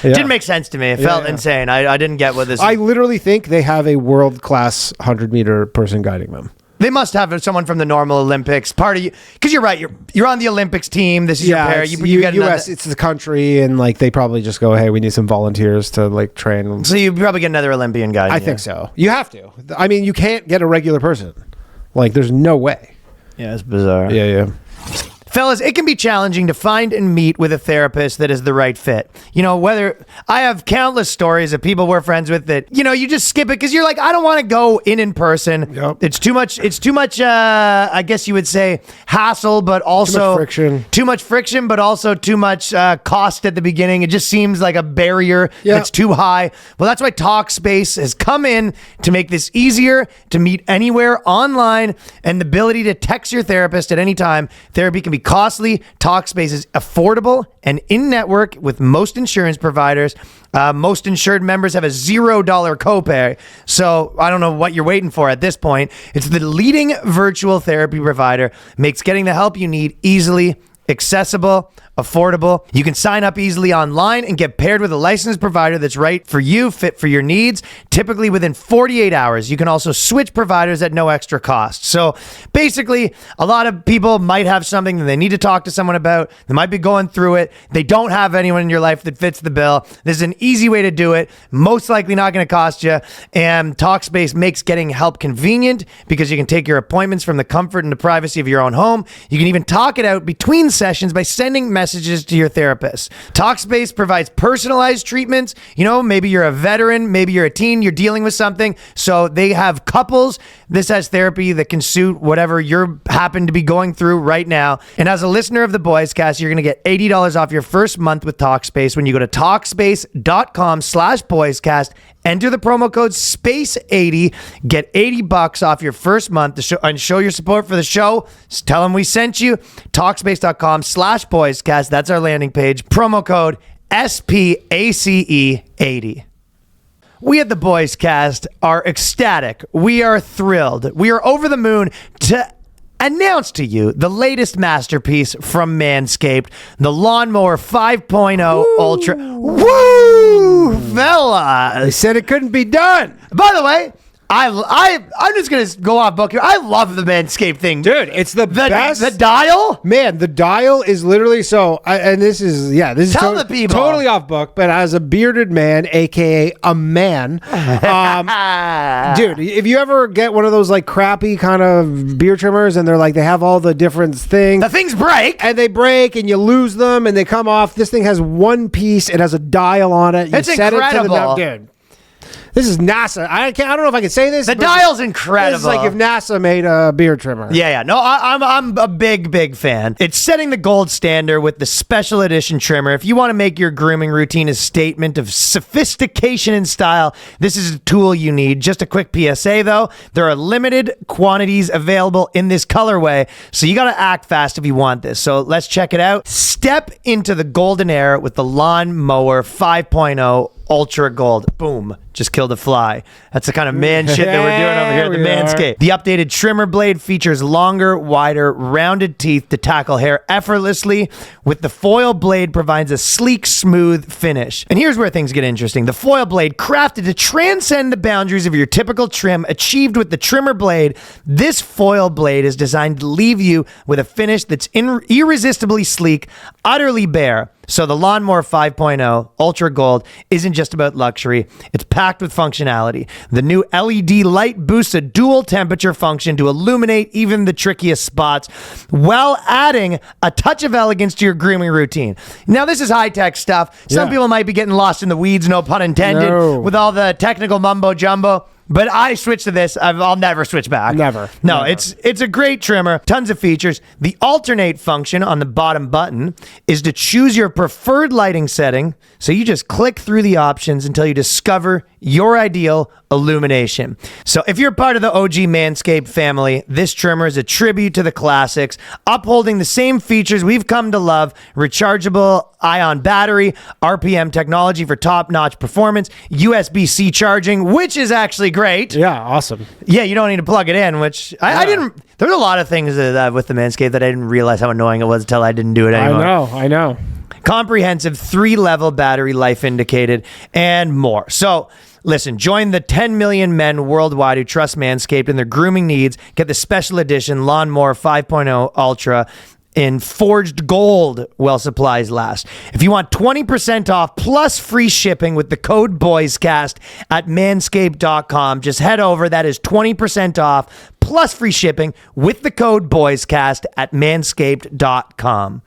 Didn't make sense to me. It felt insane. I didn't get what this.
I literally think they have a world-class 100-meter person guiding them.
They must have someone from the normal Olympics part of you, because you're right. You're on the Olympics team. This is your pair. You get
U.S. It's the country, and like they probably just go, hey, we need some volunteers to like train.
So you probably get another Olympian guy.
I think so. You have to. I mean, you can't get a regular person. Like, there's no way.
Yeah, it's bizarre.
Yeah.
Fellas, it can be challenging to find and meet with a therapist that is the right fit. You know, whether I have countless stories of people we're friends with that, you know, you just skip it because you're like, I don't want to go in person.
Yep.
It's too much, I guess you would say hassle, but also too much friction, but also too much cost at the beginning. It just seems like a barrier that's too high. Well, that's why Talkspace has come in to make this easier to meet anywhere online, and the ability to text your therapist at any time. Therapy can be costly. Talkspace is affordable and in-network with most insurance providers. Most insured members have a $0 copay. So I don't know what you're waiting for at this point. It's the leading virtual therapy provider. Makes getting the help you need easily accessible, affordable. You can sign up easily online and get paired with a licensed provider that's right for you, fit for your needs, typically within 48 hours. You can also switch providers at no extra cost. So basically, a lot of people might have something that they need to talk to someone about. They might be going through it. They don't have anyone in your life that fits the bill. This is an easy way to do it. Most likely not going to cost you. And Talkspace makes getting help convenient because you can take your appointments from the comfort and the privacy of your own home. You can even talk it out between sessions by sending messages to your therapist. Talkspace provides personalized treatments. You know, maybe you're a veteran, maybe you're a teen, you're dealing with something. So they have couples. This has therapy that can suit whatever you happen to be going through right now. And as a listener of the BOYSCAST, you're going to get $80 off your first month with Talkspace when you go to Talkspace.com/BOYSCAST. Enter the promo code SPACE80. Get $80 off your first month and show your support for the show. Just tell them we sent you. Talkspace.com/BOYSCAST. That's our landing page. Promo code SPACE80. We at the BOYSCAST are ecstatic. We are thrilled. We are over the moon to announce to you the latest masterpiece from Manscaped, the Lawnmower 5.0 Ultra. Woo, fella!
They said it couldn't be done.
By the way, I'm just gonna go off book here. I love the Manscaped thing,
Dude, it's the best.
The dial.
Man, the dial is literally and this is
Tell the people.
Totally off book, but as a bearded man, aka a man, dude, if you ever get one of those like crappy kind of beard trimmers and they have all the different things,
The things break.
and they break and you lose them and they come off. This thing has one piece. It has a dial on it. You
It's
set
incredible.
It to the dude. This is NASA. I don't know if I can say this.
The
but
dial's incredible.
This is like if NASA made a beard trimmer.
Yeah. No, I'm a big fan. It's setting the gold standard with the special edition trimmer. If you want to make your grooming routine a statement of sophistication and style, this is a tool you need. Just a quick PSA though, there are limited quantities available in this colorway, so you got to act fast if you want this. So let's check it out. Step into the golden era with the Lawnmower 5.0 Ultra Gold. Boom. Just killed a fly. That's the kind of man shit that we're doing over here at the Manscaped. The updated trimmer blade features longer, wider, rounded teeth to tackle hair effortlessly, with the foil blade provides a sleek, smooth finish. And here's where things get interesting. The foil blade, crafted to transcend the boundaries of your typical trim, achieved with the trimmer blade. This foil blade is designed to leave you with a finish that's irresistibly sleek, utterly bare. So the Lawnmower 5.0 Ultra Gold isn't just about luxury. It's packed with functionality. The new LED light boosts a dual temperature function to illuminate even the trickiest spots while adding a touch of elegance to your grooming routine. Now, this is high-tech stuff. Some people might be getting lost in the weeds, no pun intended, with all the technical mumbo-jumbo. But I switched to this. I'll never switch back.
Never.
No, it's a great trimmer. Tons of features. The alternate function on the bottom button is to choose your preferred lighting setting. So you just click through the options until you discover your ideal illumination. So if you're part of the OG Manscaped family, this trimmer is a tribute to the classics, upholding the same features we've come to love: rechargeable ion battery, RPM technology for top-notch performance, USB-C charging, which is actually great.
Yeah, awesome.
Yeah, you don't need to plug it in, which I didn't. There's a lot of things with the Manscaped that I didn't realize how annoying it was until I didn't do it anymore.
I know.
Comprehensive 3-level battery life indicated and more. So listen, join the 10 million men worldwide who trust Manscaped in their grooming needs. Get the special edition Lawnmower 5.0 Ultra in forged gold while supplies last. If you want 20% off plus free shipping with the code BOYSCAST at manscaped.com, just head over. That is 20% off plus free shipping with the code BOYSCAST at manscaped.com.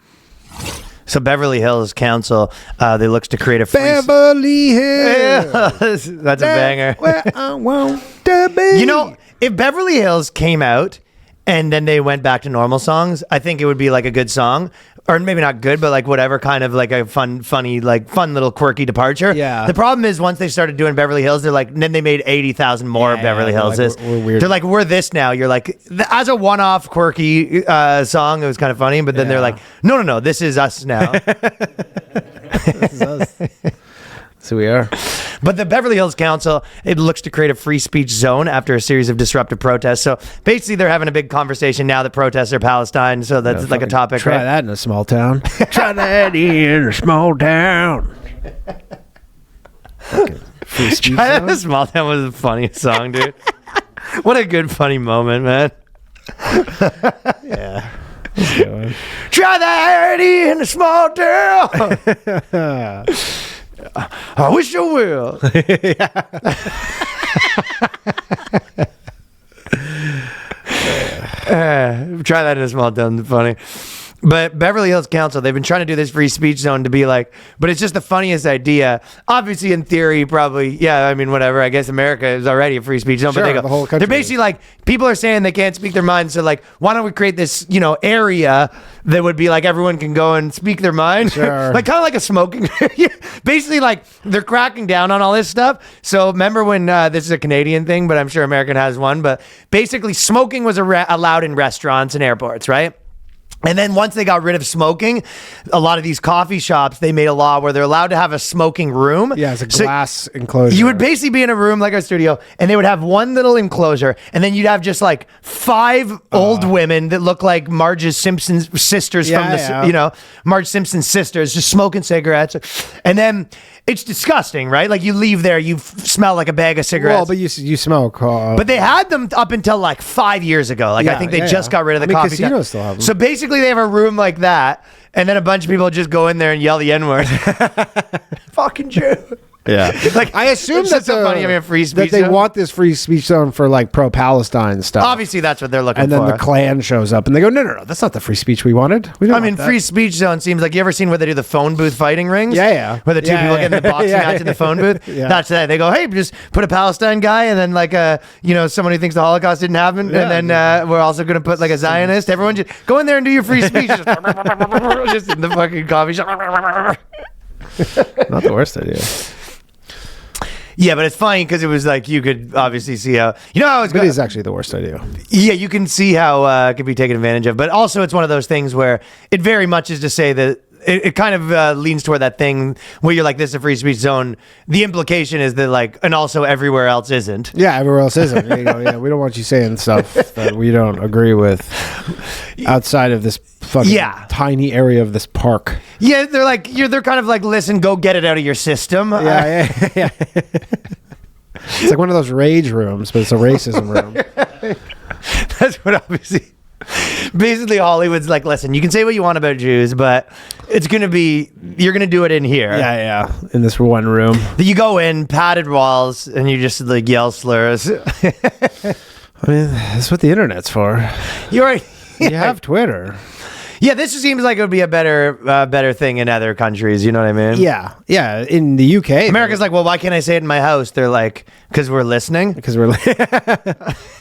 So Beverly Hills Council, they looks to create a free...
Beverly Hills.
That's a banger.
Where I want to be.
You know, if Beverly Hills came out and then they went back to normal songs, I think it would be like a good song. Or maybe not good, but like whatever, kind of like a fun little quirky departure.
Yeah.
The problem is once they started doing Beverly Hills, they're like, then they made 80,000 more Beverly Hills.
Like, we're weird.
They're like, we're this now. You're like, as a one-off quirky song, it was kind of funny, but then they're like, no, this is us now.
This is us. So we are.
But the Beverly Hills Council, it looks to create a free speech zone after a series of disruptive protests. So basically, they're having a big conversation now. The protests are Palestine, so that's like a topic.
Try
right?
that in a small town. Try that in a small town. Free speech
Try that
zone?
in a small town was the funniest song, dude. What a good funny moment, man.
Yeah.
Try that in a small town. I wish I will. Try that in a small town. Funny. But Beverly Hills Council, they've been trying to do this free speech zone to be like, but it's just the funniest idea. Obviously, in theory, probably, yeah, I mean, whatever. I guess America is already a free speech zone.
Sure,
but they go,
the whole country
they're basically like, people are saying they can't speak their minds. So, like, why don't we create this, area that would be like everyone can go and speak their mind?
Sure.
Like, kind of like a smoking. Basically, like, they're cracking down on all this stuff. So, remember when this is a Canadian thing, but I'm sure American has one. But basically, smoking was allowed in restaurants and airports, right? And then once they got rid of smoking, a lot of these coffee shops, they made a law where they're allowed to have a smoking room.
Yeah, it's a glass enclosure.
You would basically be in a room like our studio, and they would have one little enclosure, and then you'd have just like 5 old women that look like Marge Simpson's sisters Marge Simpson's sisters, just smoking cigarettes. And then it's disgusting, right? Like you leave there, you smell like a bag of cigarettes.
Well, but you smoke.
But they had them up until like 5 years ago. Like I think they just got rid of the coffee shop.
Casinos still have them.
So basically they have a room like that, and then a bunch of people just go in there and yell the N-word. Fucking Jew.
Yeah.
Like
I assume
it's
that's
just so funny having a free speech
that they
zone.
want this free speech zone for like pro-Palestine stuff.
Obviously, that's what they're looking
And
for.
then the Klan shows up and they go, no, that's not the free speech we wanted. We don't want that.
free speech zone seems like, you ever seen where they do the phone booth fighting rings?
Yeah.
Where the two people get in the boxing match in the phone booth?
Yeah.
That's that. They go, hey, just put a Palestine guy and then like someone who thinks the Holocaust didn't happen.
Yeah.
And then we're also going to put like a Zionist. Everyone just go in there and do your free speech. Just in the fucking coffee shop.
Not the worst idea.
Yeah, but it's funny because it was like you could obviously see how
It is actually the worst idea.
Yeah, you can see how it could be taken advantage of. But also, it's one of those things where it very much is to say that it kind of leans toward that thing where you're like, this is a free speech zone. The implication is that like, and also everywhere else isn't.
Yeah, everywhere else isn't. You go, yeah, we don't want you saying stuff that we don't agree with outside of this fucking tiny area of this park.
Yeah, they're like, they're kind of like, listen, go get it out of your system.
Yeah. It's like one of those rage rooms, but it's a racism room.
That's what obviously. Basically, Hollywood's like, listen, you can say what you want about Jews, but it's going to be, you're going to do it in here.
Yeah. In this one room.
You go in, padded walls, and you just like yell slurs.
I mean, that's what the internet's for.
You're right.
You have Twitter.
Yeah, this seems like it would be a better thing in other countries. You know what I mean?
Yeah. In the UK,
America's like, well, why can't I say it in my house? They're like, because we're listening.
Because we're.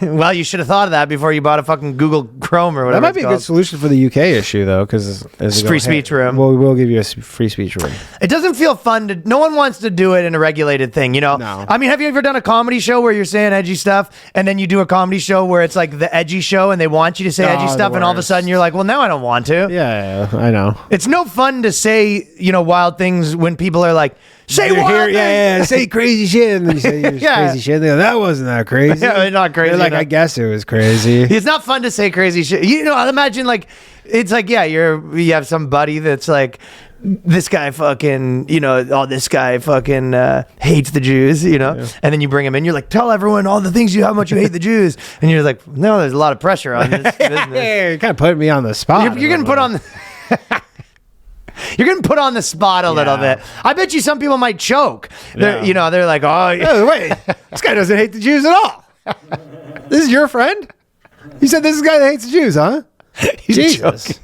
Well, you should have thought of that before you bought a fucking Google Chrome or whatever.
That might be a good solution for the UK issue, though, because
it's free speech room.
Well, we'll give you a free speech room.
It doesn't feel fun to. No one wants to do it in a regulated thing, you know.
No.
I mean, have you ever done a comedy show where you're saying edgy stuff, and then you do a comedy show where it's like the edgy show, and they want you to say edgy stuff, and all of a sudden you're like, well, now I don't want to.
Yeah, I know.
It's no fun to say, wild things when people are like, say wild things.
Yeah, say crazy shit, and then you say crazy shit. And they go, that wasn't that crazy.
Yeah, not crazy.
They're like,
enough.
I guess it was crazy.
It's not fun to say crazy shit. I'll imagine like, it's like, yeah, you have some buddy that's like, this guy fucking, this guy fucking hates the Jews, and then you bring him in, you're like, tell everyone all the things how much you hate the Jews, and you're like, no, there's a lot of pressure on this business.
You're kind of putting me on the spot.
You're getting put on You're getting put on the spot a little bit. I bet you some people might choke. They're like,
oh, wait, this guy doesn't hate the Jews at all. This is your friend? You said this is a guy that hates the Jews, huh? Jesus.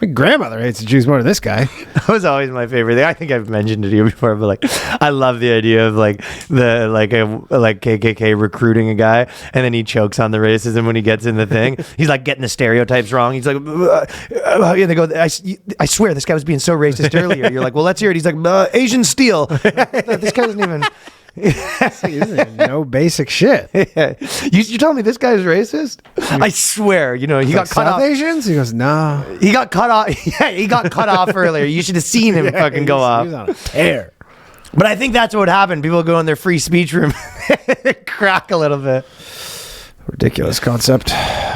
My grandmother hates the Jews more than this guy.
That was always my favorite thing. I think I've mentioned it to you before, but like, I love the idea of like KKK recruiting a guy, and then he chokes on the racism when he gets in the thing. He's like getting the stereotypes wrong. He's like, and they go, I swear this guy was being so racist earlier. You're like, well, let's hear it. He's like, Asian steel. This guy doesn't even.
No basic shit.
Yeah. You're telling me this guy's racist? I swear, he got cut off.
Asians? He goes, no.
He got cut off. Yeah, he got cut off earlier. You should have seen him fucking go off.
He was on a tear.
But I think that's what would happen. People go in their free speech room, crack a little bit.
Ridiculous concept.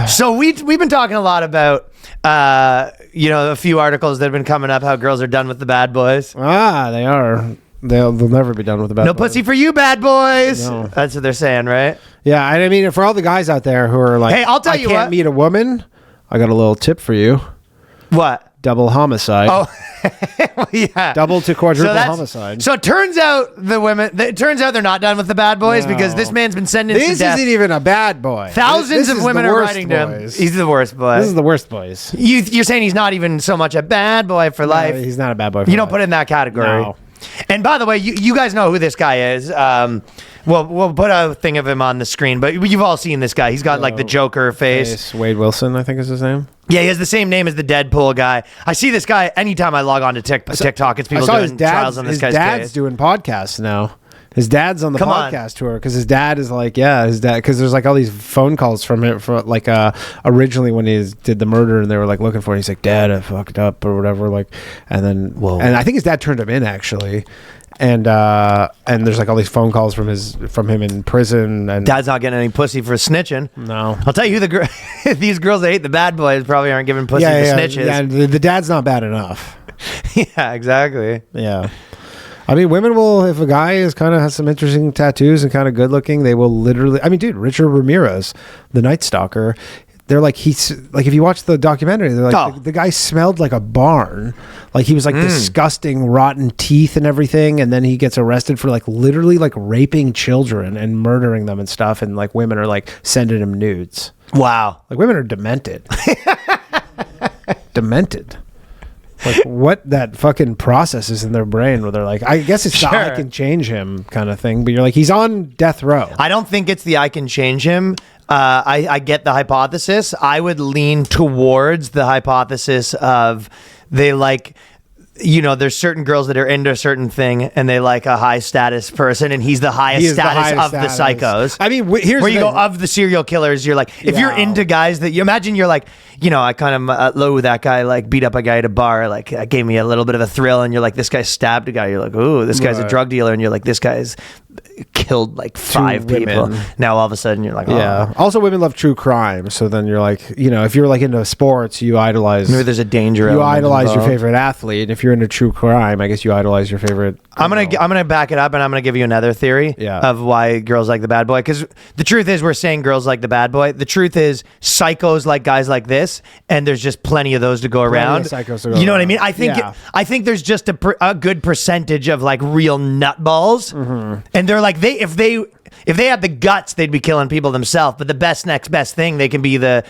So we've been talking a lot about a few articles that have been coming up, how girls are done with the bad boys.
They are. They'll never be done with the bad boys.
No pussy for you, bad boys.
No.
That's what they're saying, right?
Yeah, I mean, for all the guys out there who are like,
hey, I'll tell you
I can't
what.
meet a woman, I got a little tip for you.
What?
double homicide.
Oh, yeah.
Double to quadruple
that's-
homicide.
So it turns out it turns out they're not done with the bad boys because this man's been sentenced
This
to death.
isn't even a bad boy.
Thousands
This
of
is
women
the
are
worst
writing to him.
boys.
He's the worst boy.
This is the worst boys.
You're saying he's not even so much a bad boy for life.
He's not a bad boy for
You don't
life.
put it in that category.
No.
And by the way, you guys know who this guy is. We'll put a thing of him on the screen, but you've all seen this guy. He's got like the Joker face.
Wade Wilson, I think is his name.
Yeah, he has the same name as the Deadpool guy. I see this guy anytime I log on to TikTok. It's people
I saw
doing trials on this guy's
dad's
case.
doing podcasts now. His dad's on the
Come on.
podcast tour because his dad is like, his dad, because there's like all these phone calls from him for like originally when he did the murder and they were like looking for it. He's like, Dad, I fucked up or whatever. Like, and then, and I think his dad turned him in actually. And there's like all these phone calls from him in prison. And
Dad's not getting any pussy for snitching.
no,
I'll tell you who these girls that hate the bad boys probably aren't giving pussy to snitches.
Yeah, the dad's not bad enough.
Yeah, exactly.
Yeah. I mean, women will, if a guy has some interesting tattoos and kind of good looking, they will literally, I mean, dude, Richard Ramirez, the Night Stalker, they're like, if you watch the documentary, they're like, the guy smelled like a barn. Like he was like disgusting, rotten teeth and everything. And then he gets arrested for like literally like raping children and murdering them and stuff. And like women are like sending him nudes.
Wow.
Like women are demented. Demented. Like what that fucking process is in their brain where they're like, I guess it's not I can change him kind of thing, but you're like, he's on death row.
I don't think it's the I can change him. I get the hypothesis. I would lean towards the hypothesis of they like, there's certain girls that are into a certain thing and they like a high status person and he's the highest status of the psychos.
I mean, here's
where you go of the serial killers. You're like, if you're into guys that you imagine you're like, I kind of low that guy like beat up a guy at a bar, like gave me a little bit of a thrill and you're like, this guy stabbed a guy. You're like, ooh, this guy's a drug dealer. And you're like, this guy's killed like 5 people. Now all of a sudden you're like, oh.
Yeah. Also, women love true crime. So then you're like, if you're like into sports, you idolize.
Maybe there's a danger.
You idolize your favorite athlete. And if you're into true crime, I guess you idolize your favorite.
I'm gonna back it up and I'm gonna give you another theory of why girls like the bad boy. Because the truth is, we're saying girls like the bad boy. The truth is, psychos like guys like this, and there's just plenty of those to go around. You know what I mean? I think there's just a good percentage of like real nutballs, and they're like if they had the guts, they'd be killing people themselves. But the next best thing, they can be they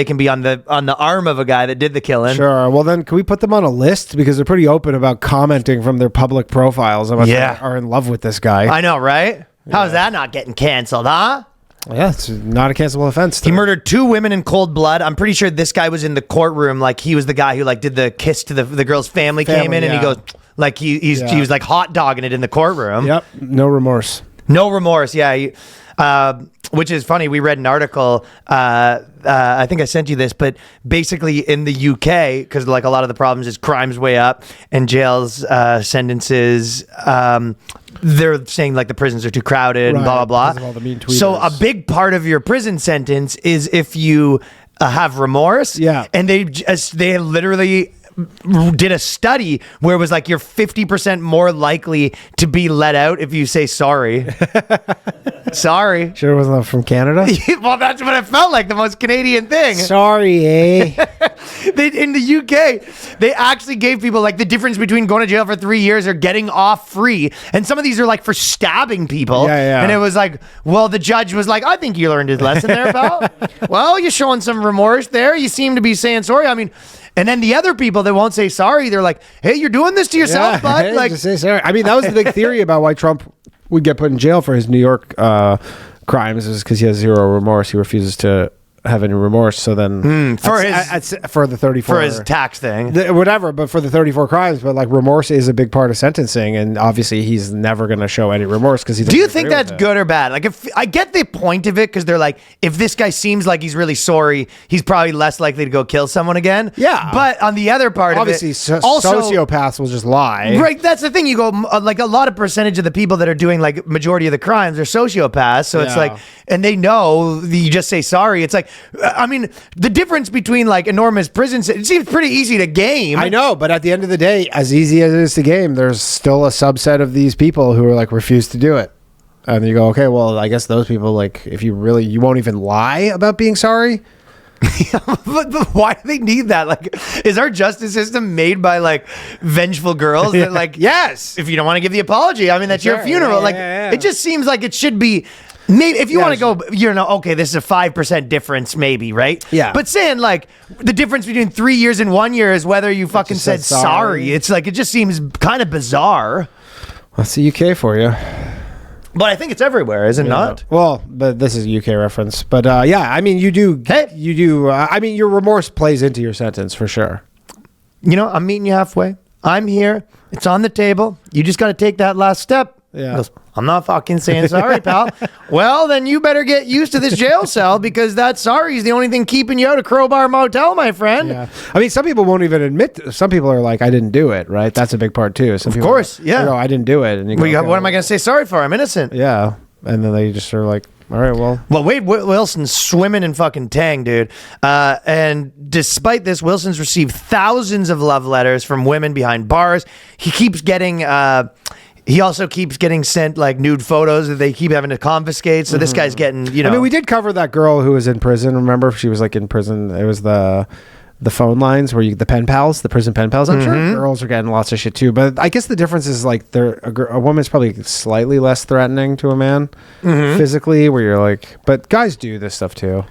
can be on the arm of a guy that did the killing.
Sure. Well, then can we put them on a list because they're pretty open about commenting from their public profiles about they are in love with this guy.
I know, right? How's that not getting canceled, huh?
Yeah, it's not a cancelable offense.
He murdered 2 women in cold blood. I'm pretty sure this guy was in the courtroom. Like he was the guy who like did the kiss to the girl's family came in and he goes like he was like hot dogging it in the courtroom.
Yep. No remorse.
No remorse. Yeah. Which is funny. We read an article. I think I sent you this, but basically in the UK, because like a lot of the problems is crime's way up and jails sentences. They're saying like the prisons are too crowded and blah blah blah. So a big part of your prison sentence is if you have remorse. Yeah, and they literally did a study where it was like you're 50% more likely to be let out if you say sorry. Sorry.
Sure it wasn't from Canada?
Well, that's what it felt like, the most Canadian thing.
Sorry, eh?
In the UK, they actually gave people like the difference between going to jail for 3 years or getting off free. And some of these are like for stabbing people.
Yeah.
And it was like, well, the judge was like, I think you learned his lesson there, pal. Well, you're showing some remorse there. You seem to be saying sorry. I mean, and then the other people that won't say sorry, they're like, hey, you're doing this to yourself, bud.
Hey,
like,
just say sorry. I mean, that was the big theory about why Trump would get put in jail for his New York crimes is because he has zero remorse. He refuses to have any remorse. So then for the 34
for his tax thing,
whatever, but for the 34 crimes, but like remorse is a big part of sentencing, and obviously he's never going to show any remorse because he doesn't.
Do you think that's good or bad? Like, if I get the point of it, because they're like, if this guy seems like he's really sorry, he's probably less likely to go kill someone again.
Yeah,
but on the other part
obviously,
of it, also
sociopaths will just lie.
Right, that's the thing. You go like a lot of percentage of the people that are doing like majority of the crimes are sociopaths. So it's like, and they know you just say sorry. It's like, I mean, the difference between like enormous prisons, it seems pretty easy to game.
I know, but at the end of the day, as easy as it is to game, there's still a subset of these people who are like refuse to do it. And you go, okay, well, I guess those people, like, if you won't even lie about being sorry.
but why do they need that? Like, is our justice system made by like vengeful girls that like,
yes,
if you don't want to give the apology, I mean, that's your funeral. It just seems like it should be. Maybe if you want to go, okay, this is a 5% difference, maybe, right?
Yeah.
But saying like the difference between 3 years and 1 year is whether you fucking said sorry. It's like, it just seems kind of bizarre.
That's the UK for you.
But I think it's everywhere, is it not?
Well, but this is a UK reference. But yeah, I mean, you do. I mean, your remorse plays into your sentence for sure.
I'm meeting you halfway. I'm here. It's on the table. You just got to take that last step.
Yeah.
He goes, I'm not fucking saying sorry, pal. Well, then you better get used to this jail cell because that sorry is the only thing keeping you out of Crowbar Motel, my friend.
Yeah. I mean, some people won't even admit. Some people are like, I didn't do it, right? That's a big part too. Some
of
people
course,
yeah. No, I didn't do it. And you go,
okay, what am I going to say sorry for? I'm innocent.
Yeah. And then they just are like, all right, well.
Well, Wade Wilson's swimming in fucking Tang, dude. And despite this, Wilson's received thousands of love letters from women behind bars. He keeps getting... He also keeps getting sent like nude photos that they keep having to confiscate. So this guy's getting, I
mean, we did cover that girl who was in prison. Remember, she was like in prison. It was the phone lines where the pen pals, the prison pen pals. I'm sure girls are getting lots of shit too. But I guess the difference is like a woman's probably slightly less threatening to a man physically. Where you're like, but guys do this stuff too.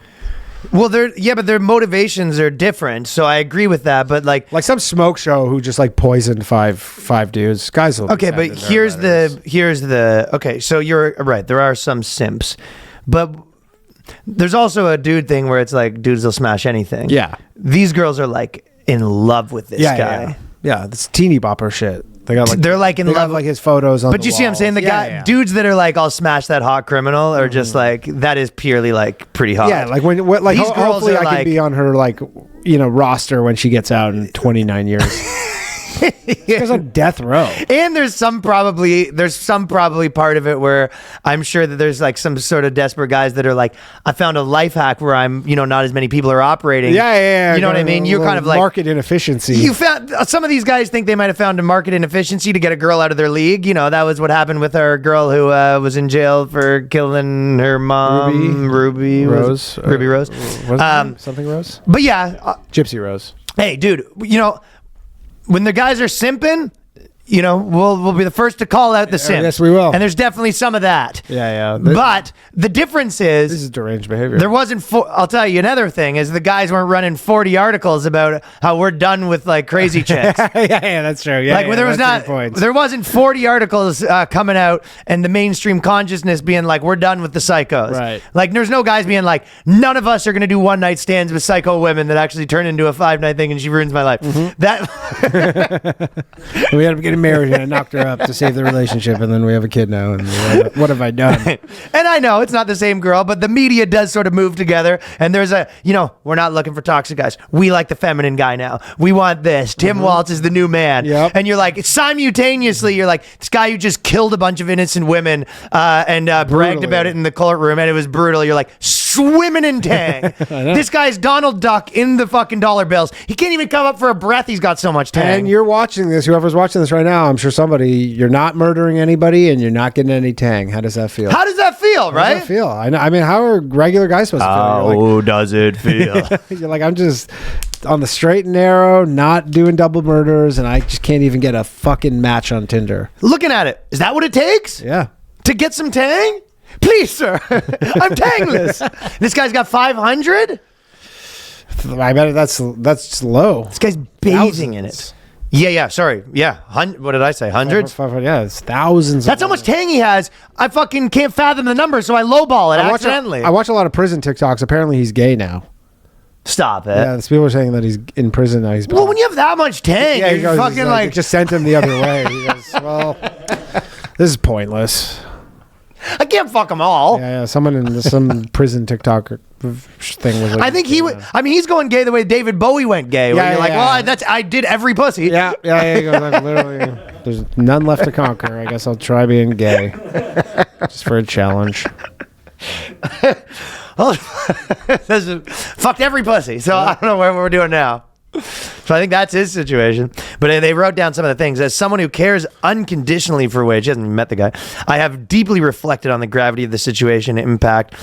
Well, but their motivations are different, so I agree with that. But like
some smoke show who just like poisoned five dudes, guys. Will
okay, but here's the okay. So you're right. There are some simps, but there's also a dude thing where it's like dudes will smash anything.
Yeah,
these girls are like in love with this guy.
Yeah, this teeny bopper shit.
They're like in love,
like his photos on.
But you see, what I'm saying dudes that are like, I'll smash that hot criminal, are just like that is purely like pretty hot.
Yeah, like when like these girls hopefully I can be on her like roster when she gets out in 29 years. She's on death row.
And there's some probably part of it where I'm sure that there's like some sort of desperate guys that are like, I found a life hack where I'm, not as many people are operating.
Yeah.
You know what I mean? You're kind of like
market inefficiency.
You found some of these guys think they might have found a market inefficiency to get a girl out of their league. That was what happened with our girl who was in jail for killing her mom, Ruby Rose.
Something Rose.
But yeah,
Gypsy Rose.
Hey, dude, when the guys are simping, we'll be the first to call out the simp.
Yes, we will.
And there's definitely some of that.
Yeah.
But the difference is...
This is deranged behavior.
There wasn't... I'll tell you another thing, is the guys weren't running 40 articles about how we're done with, like, crazy chicks.
yeah, that's true. Yeah,
there wasn't 40 articles coming out and the mainstream consciousness being like, we're done with the psychos.
Right.
Like, there's no guys being like, none of us are going to do one-night stands with psycho women that actually turn into a 5-night thing and she ruins my life. That...
We had to get married and I knocked her up to save the relationship, and then we have a kid now, and what have I done?
And I know it's not the same girl, but the media does sort of move together, and there's we're not looking for toxic guys. We like the feminine guy now. We want this. Tim Waltz is the new man.
Yep.
And you're like, simultaneously, you're like, this guy who just killed a bunch of innocent women and bragged about it in the courtroom, and it was brutal. You're like, swimming in Tang. This guy's Donald Duck in the fucking dollar bills. He can't even come up for a breath. He's got so much Tang.
And you're watching this, whoever's watching this right now, I'm sure you're not murdering anybody and you're not getting any Tang. How does that feel?
How does that feel, right?
How does that feel? I mean, how are regular guys supposed to feel?
How does it feel?
You're like, I'm just on the straight and narrow, not doing double murders, and I just can't even get a fucking match on Tinder.
Looking at it, is that what it takes?
Yeah.
To get some Tang? Please, sir. I'm Tangless. This guy's got 500?
I bet that's low.
This guy's bathing in it. Yeah, sorry. Yeah. What did I say? Hundreds?
500, yeah, it's thousands.
That's how much Tang he has. I fucking can't fathom the number, so I lowball it accidentally.
I watch a lot of prison TikToks. Apparently he's gay now.
Stop it.
Yeah, people are saying that he's in prison now.
Well, when you have that much Tang,
yeah,
you're fucking like...
It just sent him the other way. He goes, well, this is pointless.
I can't fuck them all.
Yeah, someone in some prison TikTok thing was like...
I think he's going gay the way David Bowie went gay. Where you're like, well, I did every pussy.
Yeah. He goes, like, literally, there's none left to conquer. I guess I'll try being gay. Just for a challenge.
Fucked every pussy. So I don't know what we're doing now. So I think that's his situation. But they wrote down some of the things. As someone who cares unconditionally for Wade, she hasn't even met the guy, I have deeply reflected on the gravity of the situation, impact,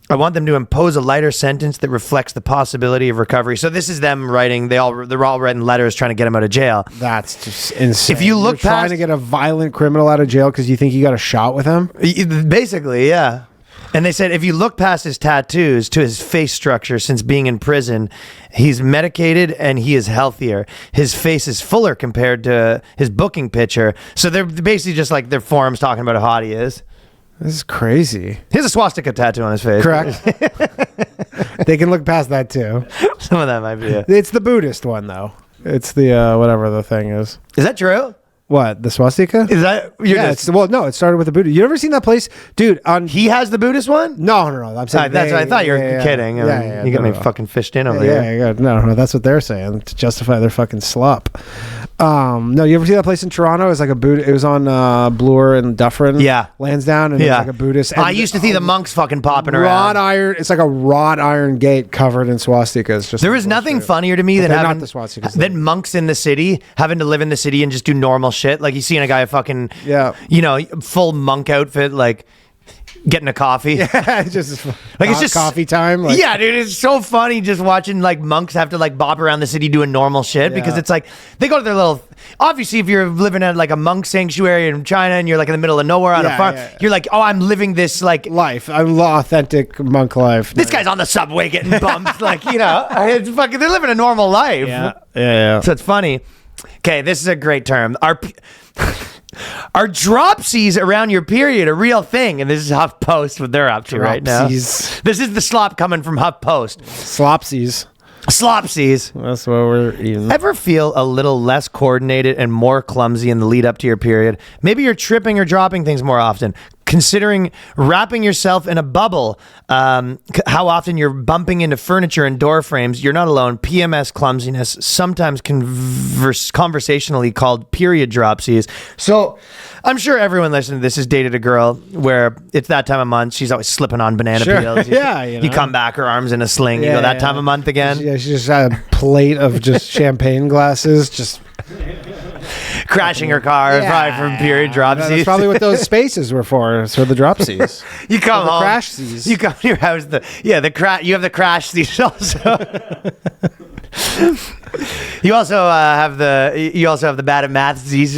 I want them to impose a lighter sentence that reflects the possibility of recovery. So this is them writing. They're all writing letters trying to get him out of jail.
That's just insane.
If you look
You're trying
past-
to get a violent criminal out of jail because you think you got a shot with him.
Basically, yeah. And they said if you look past his tattoos to his face structure since being in prison, he's medicated and he is healthier. His face is fuller compared to his booking picture. So they're basically just like their forums talking about how hot he is.
This is crazy.
He has a swastika tattoo on his face.
Correct. They can look past that too.
Some of that might be it.
It's the Buddhist one though. It's the whatever the thing is.
Is that true?
What, the swastika?
Is that
No, it started with the Buddhist. You ever seen that place, dude?
He has the Buddhist one?
No. I'm saying
That's what I thought you were kidding. You got me fucking fished in over here.
Yeah, no, that's what they're saying to justify their fucking slop. No, you ever see that place in Toronto? It's like a Buddhist. It was on Bloor and Dufferin.
Yeah,
Lansdowne, and it's like a Buddhist.
I used to see the monks fucking popping around.
Wrought iron. It's like a wrought iron gate covered in swastikas. Just
there was nothing funnier to me than monks in the city having to live in the city and just do normal shit. Like you seeing a guy fucking full monk outfit, like getting a coffee.
Yeah, just
like it's just
coffee time. Like,
yeah, dude, it's so funny just watching like monks have to like bop around the city doing normal shit because it's like they go to their little. Obviously, if you're living at like a monk sanctuary in China and you're like in the middle of nowhere on a farm, you're like, oh, I'm living this like
life. I'm authentic monk life.
This guy's on the subway getting bumped, like it's fucking. They're living a normal life.
Yeah.
So it's funny. Okay, this is a great term. Are dropsies around your period a real thing? And this is HuffPost what they're up to right now. This is the slop coming from HuffPost.
Slopsies.
Slopsies.
That's what we're eating.
Ever feel a little less coordinated and more clumsy in the lead up to your period? Maybe you're tripping or dropping things more often. Considering wrapping yourself in a bubble, how often you're bumping into furniture and door frames, you're not alone. PMS clumsiness, sometimes conversationally called period dropsies. So I'm sure everyone listening to this has dated a girl where it's that time of month. She's always slipping on banana peels. You come back, her arm's in a sling. You go, that time of month again?
Yeah, she just had a plate of just champagne glasses, just...
crashing her car probably from period dropsies.
That's probably what those spaces were for. It's for the dropsies.
You come home,
crash seas.
You come to your house. You have the crash seas also. You also have the bad at math Z's.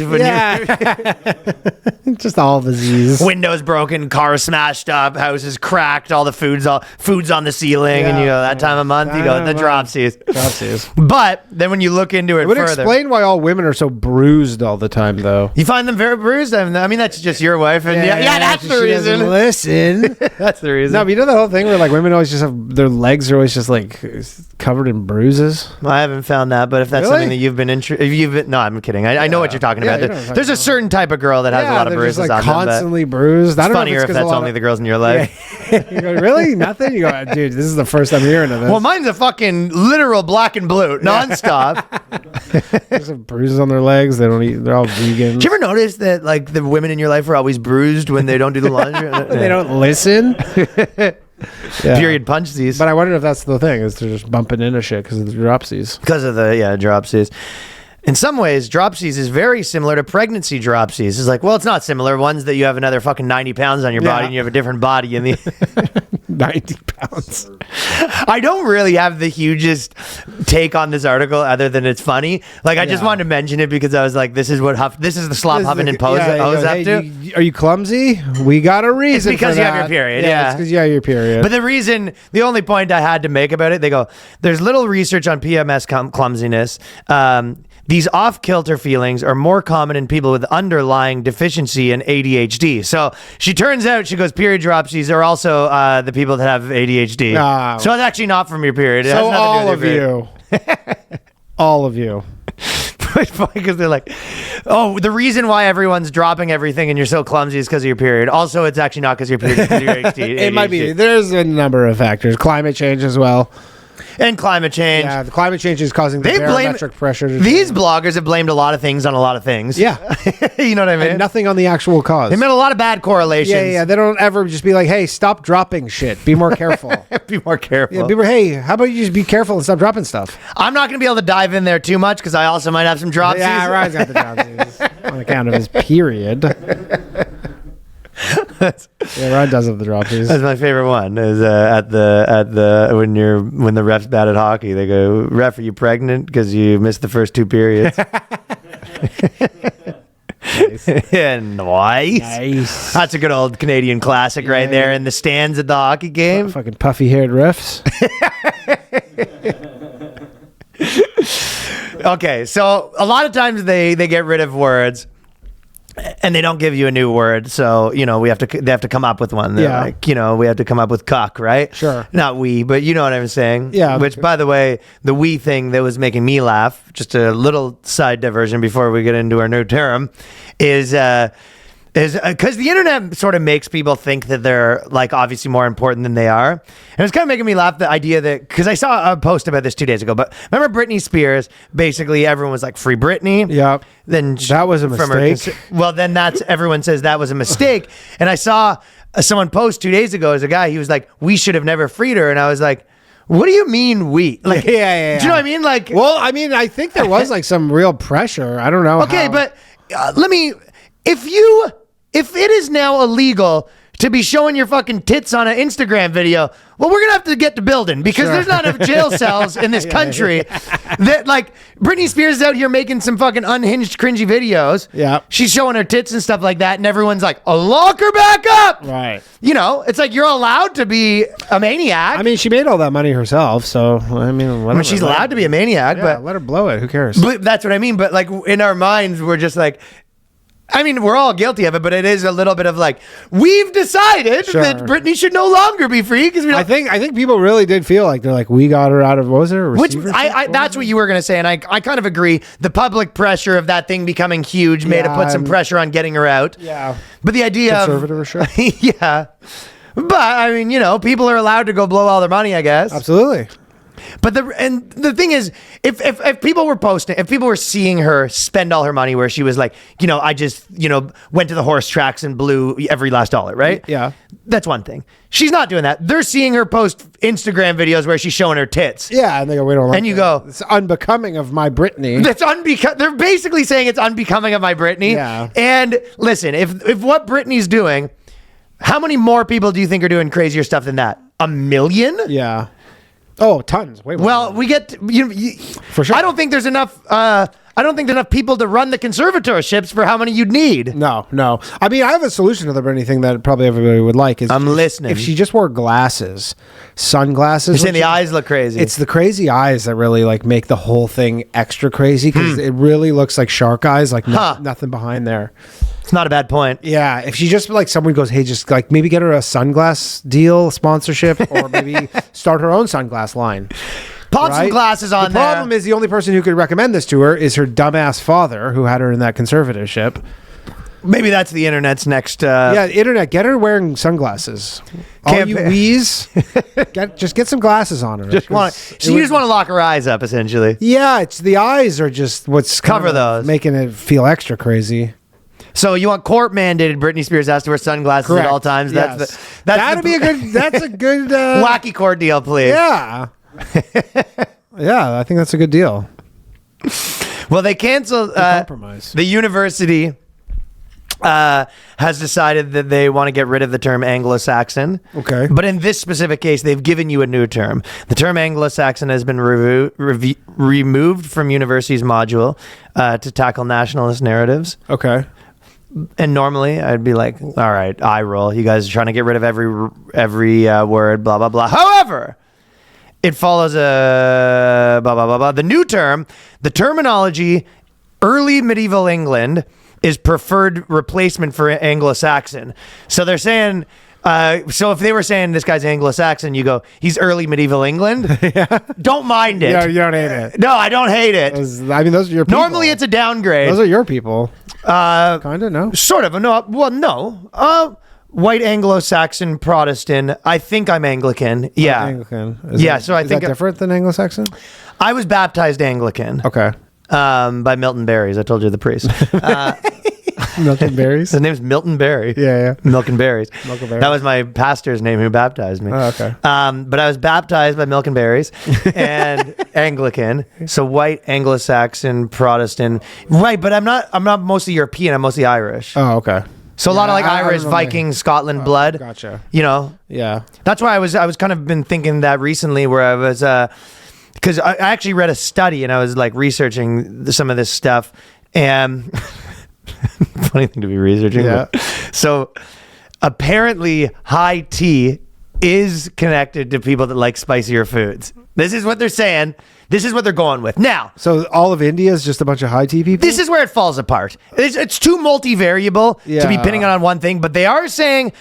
Just all the Z's.
Windows broken, car smashed up, houses cracked, all the food's on the ceiling, and you go that time of month. You go the dropsies. But then when you look into it,
It would
further,
explain why all women are so bruised all the time, though.
You find them very bruised. I mean, that's just your wife, and that's the reason.
Listen,
that's the reason.
No, but you know the whole thing where like women always just have their legs are always just like covered in bruises.
I haven't found that, but if that's something that you've been no, I'm kidding. I know what you're talking about. There's a certain type of girl that has a lot of bruises
just, like,
on them.
Constantly bruised. I don't
funnier
know
if that's only the girls in your life.
You go, really? Nothing? You go, dude, this is the first I'm hearing of this.
Well, mine's a fucking literal black and blue, nonstop.
There's some bruises on their legs. They don't eat. They're all vegan.
Did you ever notice that like the women in your life are always bruised when they don't do the laundry?
They don't listen.
Period punch these.
But I wonder if that's the thing, is they're just bumping into shit because of the dropsies.
Because of the dropsies. In some ways, dropsies is very similar to pregnancy dropsies. It's like, well, it's not similar. One's that you have another fucking 90 pounds on your body and you have a different body in the
90 pounds.
I don't really have the hugest take on this article other than it's funny. Like, I just wanted to mention it because I was like, this is the slop Huffington Post owes up to.
Are you clumsy? We got a reason.
It's because you have your period.
It's because you have your period.
But the only point I had to make about it, they go, there's little research on PMS clumsiness. These off-kilter feelings are more common in people with underlying deficiency in ADHD. So she turns out, she goes, period dropsies are also the people that have ADHD.
Oh.
So it's actually not from your period. It
so
has
all of you. All of you.
Because they're like, oh, the reason why everyone's dropping everything and you're so clumsy is because of your period. Also, it's actually not because of your period, it's because of your ADHD.
It might be. There's a number of factors. Climate change as well.
And climate change.
Yeah, the climate change is causing the barometric pressure.
These bloggers have blamed a lot of things on a lot of things.
Yeah.
You know what I mean?
And nothing on the actual cause.
They made a lot of bad correlations.
Yeah. They don't ever just be like, hey, stop dropping shit. Be more careful.
Be more careful.
Yeah, hey, how about you just be careful and stop dropping stuff?
I'm not going to be able to dive in there too much because I also might have some dropsies.
Yeah, Ryan's got the dropsies on account of his period. Yeah, Ryan does have the Dropsies.
That's my favorite one. Is at the when the ref's bad at hockey, they go, "Ref, are you pregnant? Because you missed the first 2 periods." Yeah, nice. That's a good old Canadian classic right there in the stands at the hockey game.
Fucking puffy-haired refs.
Okay, so a lot of times they get rid of words. And they don't give you a new word, so they have to come up with one. They're like, we have to come up with cuck, right?
Sure.
Not we, but you know what I'm saying.
Yeah.
Which, by the way, the we thing that was making me laugh, just a little side diversion before we get into our new term, is because the internet sort of makes people think that they're like obviously more important than they are. And it's kind of making me laugh, the idea that, because I saw a post about this 2 days ago, but remember Britney Spears, basically everyone was like, free Britney.
Yeah.
Then
that was a mistake.
Well, then everyone says that was a mistake. And I saw someone post 2 days ago as a guy, he was like, we should have never freed her. And I was like, what do you mean we? Like,
yeah.
Do you know what I mean? Like,
well, I mean, I think there was like some real pressure. I don't know.
Okay, but if it is now illegal to be showing your fucking tits on an Instagram video, well, we're gonna have to get to building, because there's not enough jail cells in this country that, like, Britney Spears is out here making some fucking unhinged cringy videos.
Yeah.
She's showing her tits and stuff like that, and everyone's like, oh, lock her back up.
Right.
It's like you're allowed to be a maniac.
I mean, she made all that money herself, so I mean, whatever.
She's allowed to be a maniac, but
let her blow it. Who cares?
But that's what I mean. But like in our minds, we're just like, I mean, we're all guilty of it, but it is a little bit of like, we've decided that Britney should no longer be free because we don't.
I think people really did feel like they're like, we got her out of, what was it?
Which that's what you were going to say, and I kind of agree. The public pressure of that thing becoming huge may have put some pressure on getting her out.
Yeah.
But the idea
conservatorship.
Yeah. But I mean, people are allowed to go blow all their money, I guess.
Absolutely.
But the thing is, if people were posting, if people were seeing her spend all her money, where she was like, I just, went to the horse tracks and blew every last dollar, right?
Yeah.
That's one thing. She's not doing that. They're seeing her post Instagram videos where she's showing her tits.
Yeah, and they go, we don't like
and you
that.
go,
it's unbecoming of my Britney.
They're basically saying it's unbecoming of my Britney.
Yeah.
And listen, if what Britney's doing, how many more people do you think are doing crazier stuff than that? 1 million?
Yeah. Oh, tons. Way more.
Well, we get
for sure.
I don't think there's enough. I don't think there's enough people to run the conservatorships for how many you'd need.
No. I mean, I have a solution to the Britney thing that probably everybody would like. Is
I'm listening.
If she just wore glasses, sunglasses.
You're saying the eyes look crazy.
It's the crazy eyes that really like make the whole thing extra crazy, because it really looks like shark eyes, like nothing behind there.
It's not a bad point.
Yeah, if she just like someone goes, hey, just like maybe get her a sunglass deal sponsorship, or maybe start her own sunglass line.
Pop some glasses on there.
The problem is the only person who could recommend this to her is her dumbass father, who had her in that conservatorship.
Maybe that's the internet's next.
Yeah, internet. Get her wearing sunglasses. All you wheeze, just get some glasses on her.
You just want to lock her eyes up, essentially.
Yeah, it's the eyes are just what's
cover those,
making it feel extra crazy.
So you want court mandated Britney Spears has to wear sunglasses
Correct.
at all times.
Yes. That's a good
wacky court deal, please.
Yeah. Yeah, I think that's a good deal.
Well, they canceled
compromise.
The university has decided that they want to get rid of the term Anglo Saxon.
Okay.
But in this specific case, they've given you a new term. The term Anglo Saxon has been removed from university's module to tackle nationalist narratives.
Okay.
And normally I'd be like, all right, eye roll. You guys are trying to get rid of every word, blah, blah, blah. However, it follows a blah, blah, blah, blah. The new term, the terminology, early medieval England, is preferred replacement for Anglo-Saxon. So they're saying, so if they were saying this guy's Anglo-Saxon, you go, he's early medieval England. Yeah. Don't mind it.
Yeah, you don't hate it.
No, I don't hate it.
I mean, those are your people.
Normally it's a downgrade.
Those are your people. Kind of, no?
Sort of. No. Well, no. White Anglo-Saxon Protestant. I think I'm Anglican. Yeah.
Anglican.
So I think
that different than Anglo-Saxon?
I was baptized Anglican.
Okay.
By Milton Berries. I told you the priest.
Milton Berries?
His name's Milton Berry.
Yeah.
Milk and Berries.
Milk and Berries.
That was my pastor's name who baptized me.
Oh, okay.
But I was baptized by Milk and Berries and Anglican. So white Anglo-Saxon Protestant. Right, but I'm not mostly European. I'm mostly Irish.
Oh, okay.
So a lot of like
I
Irish,
don't know.
Viking, Scotland blood.
Gotcha.
You know,
Yeah.
that's why I was kind of been thinking that recently, where I was because I actually read a study and I was like researching some of this stuff, and funny thing to be researching.
Yeah.
But, so apparently high tea is connected to people that like spicier foods. This is what they're saying. This is what they're going with. Now,
So all of India is just a bunch of high tea people?
this is where it falls apart. It's too multivariable to be
Yeah.
pinning it on one thing, but they are saying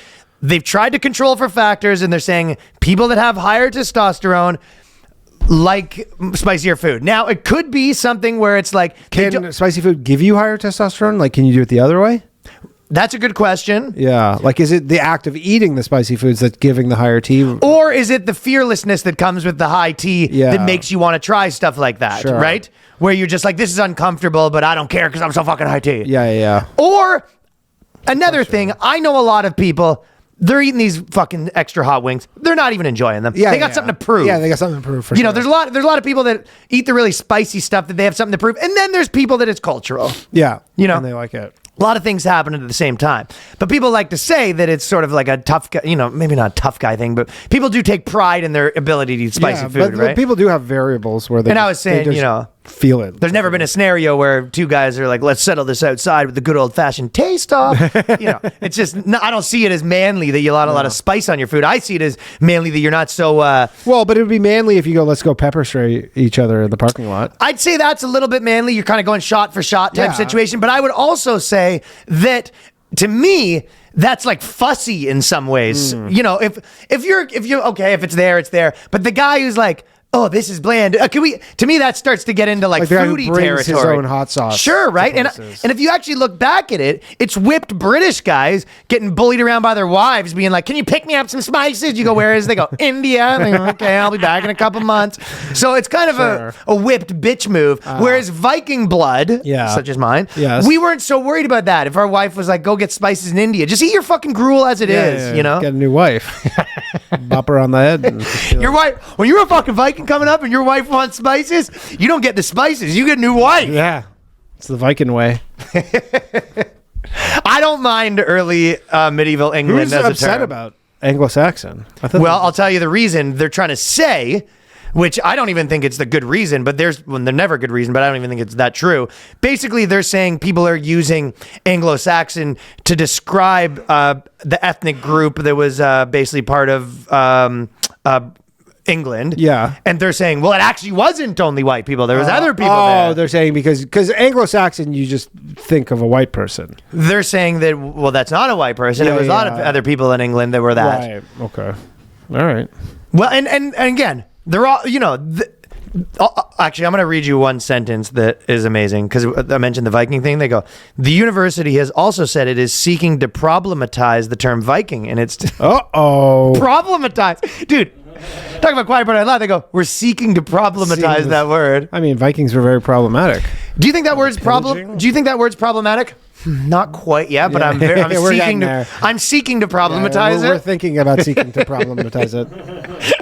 they've tried to control for factors, and they're saying people that have higher testosterone like spicier food. Now, it could be something where it's like, they
Can
don't-
spicy food give you higher testosterone? Like, can you do it the other way?
that's a good question.
Yeah. Like, is it the act of eating the spicy foods that's giving the higher tea?
Or is it the fearlessness that comes with the high tea
Yeah.
that makes you want to try stuff like that,
Sure.
right? Where you're just like, this is uncomfortable, but I don't care because I'm so fucking high tea.
Yeah.
Or another thing, I know a lot of people, they're eating these fucking extra hot wings. They're not even enjoying them.
Yeah.
They got something to prove.
Yeah, they got something to prove for
You know,
sure.
there's a lot of people that eat the really spicy stuff that they have something to prove. And then there's people that it's cultural.
Yeah.
You know.
And they like it.
A lot of things happen at the same time. But people like to say that it's sort of like a tough guy, you know, maybe not a tough guy thing, but people do take pride in their ability to eat spicy
Yeah,
food,
but
right?
people do have variables where they
And I
just-
was saying,
they just
you know,
feel it.
There's never been a scenario where two guys are like, let's settle this outside with the good old fashioned taste off. You know, it's just, I don't see it as manly that you allow a lot of spice on your food. I see it as manly that you're not so,
Well, but it would be manly if you go, let's go pepper spray each other in the parking lot.
I'd say that's a little bit manly. You're kind of going shot for shot type
Yeah.
situation. But I would also say that to me, that's like fussy in some ways. You know, if you're okay, if it's there, it's there. But the guy who's like, oh, this is bland. To me, that starts to get into like
the guy who
foodie
brings his
territory.
own hot sauce
Sure, right?
to
And
places.
if you actually look back at it, it's whipped British guys getting bullied around by their wives, being like, "Can you pick me up some spices?" You go, "Where is?" They go, "India." And they go, "Okay, I'll be back in a couple months." So it's kind of
Sure.
a whipped bitch move. Whereas Viking blood,
Yeah.
such as mine,
Yes.
we weren't so worried about that. If our wife was like, "Go get spices in India," just eat your fucking gruel as it is, you know.
Get a new wife. Bop her on the head. And
Your wife, when you're a fucking Viking coming up and your wife wants spices, you don't get the spices. You get a new wife.
Yeah. It's the Viking way.
I don't mind early medieval England
Who's
as a
upset
term.
about Anglo Saxon? I thought
Well, I'll tell you the reason they're trying to say, which I don't even think it's the good reason, but they're never a good reason, but I don't even think it's that true. Basically, they're saying people are using Anglo-Saxon to describe the ethnic group that was basically part of England.
Yeah.
And they're saying, well, it actually wasn't only white people. There was other people
Oh,
there.
they're saying because Anglo-Saxon, you just think of a white person.
They're saying that, well, that's not a white person.
Yeah,
it was a lot of
yeah.
other people in England that were that.
Right. Okay. All right.
Well, and again, they're all, you know, actually, I'm going to read you one sentence that is amazing because I mentioned the Viking thing. They go, the university has also said it is seeking to problematize the term Viking, and it's
Uh-oh.
problematize. Dude, talk about quiet part out loud. They go, we're seeking to problematize that word.
I mean, Vikings were very problematic.
Do you think that word's Do you think that word's problematic? Not quite yet, but
Yeah.
I'm
Yeah, we're
seeking
getting
to.
there.
I'm seeking to problematize
We're
it.
thinking about seeking to problematize it.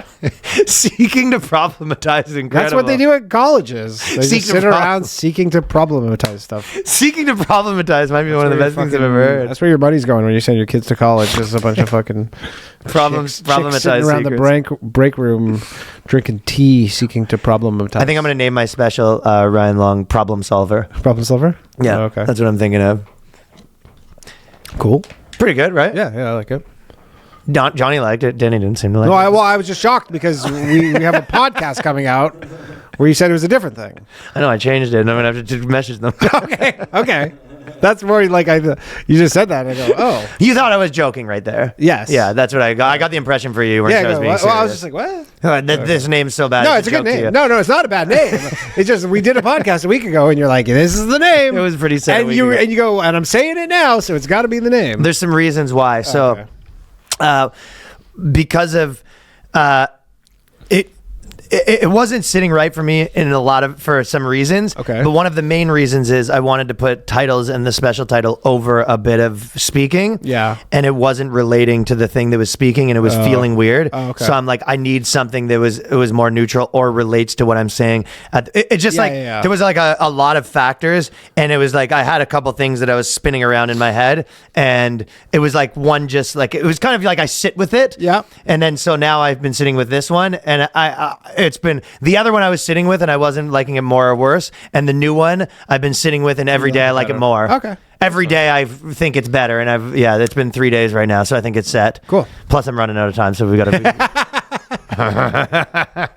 Seeking to problematize is incredible.
That's what they do at colleges. They
Seek
just
to
sit
problem-
around seeking to problematize stuff.
Seeking to problematize might be one of the best things I've ever heard.
That's where your money's going when you send your kids to college. There's a bunch of fucking
Problems,
chicks sitting
problematize
around
secrets.
the break room, drinking tea, seeking to problematize.
I think I'm going to name my special Ryan Long Problem Solver.
problem solver.
Yeah,
Oh, okay.
that's what I'm thinking of.
Cool.
Pretty good, right?
Yeah, I like it.
Johnny liked it. Danny didn't seem to like
No,
it.
I was just shocked because we have a podcast coming out where you said it was a different thing.
I know I changed it, and I'm going to have to message them.
Okay. That's more like you just said that. And I go, oh.
You thought I was joking right there.
Yes.
Yeah, that's what I got. I got the impression for you.
Yeah,
I was being
well, I was
serious.
just like, what?
This name's so bad.
No, it's a good
joke to you.
name. No, it's not a bad name. It's just we did a podcast a week ago, and you're like, "This is the name."
It was pretty sad.
And you go, and I'm saying it now, so it's got to be the name.
There's some reasons why. So,
Okay.
because of it, it wasn't sitting right for me for some reasons.
Okay.
But one of the main reasons is I wanted to put titles and the special title over a bit of speaking.
Yeah.
And it wasn't relating to the thing that was speaking, and it was feeling weird.
Oh, okay.
So I'm like, I need something that was more neutral or relates to what I'm saying. It just there was like a lot of factors, and it was like I had a couple things that I was spinning around in my head, and it was like one just like it was kind of like I sit with it.
Yeah.
And then so now I've been sitting with this one, and it's been the other one I was sitting with, and I wasn't liking it more or worse. And the new one I've been sitting with, and every day I like it more.
Okay.
Every day I think it's better, and it's been 3 days right now, so I think it's set.
Cool.
Plus I'm running out of time, so we got to.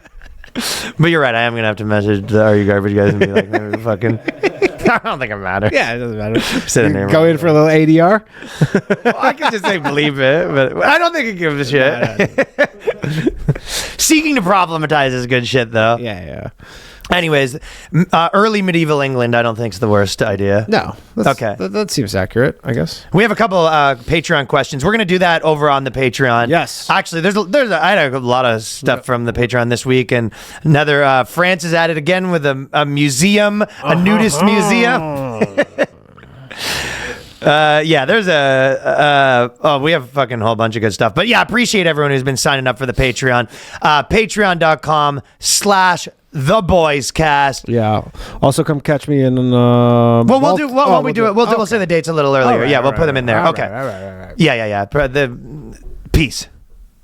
But you're right. I am gonna have to message the Are You Garbage guys and be like, maybe fucking. I don't think it matters.
Yeah, it doesn't matter.
Sitting there.
Go in for a little ADR.
Well, I could just say believe it, but I don't think it gives a shit. Seeking to problematize is good shit, though.
Yeah.
Anyways, early medieval England, I don't think is the worst idea.
No.
Okay.
That seems accurate, I guess.
We have a couple Patreon questions. We're gonna do that over on the Patreon.
Yes.
Actually, I had a lot of stuff from the Patreon this week, and another France is at it again with a museum, a nudist museum. There's we have a fucking whole bunch of good stuff. But yeah, appreciate everyone who's been signing up for the Patreon. Patreon.com/TheBoysCast.
Yeah. Also, come catch me in.
We'll say the dates a little earlier. We'll put them in there. Okay.
Right.
Yeah. Peace.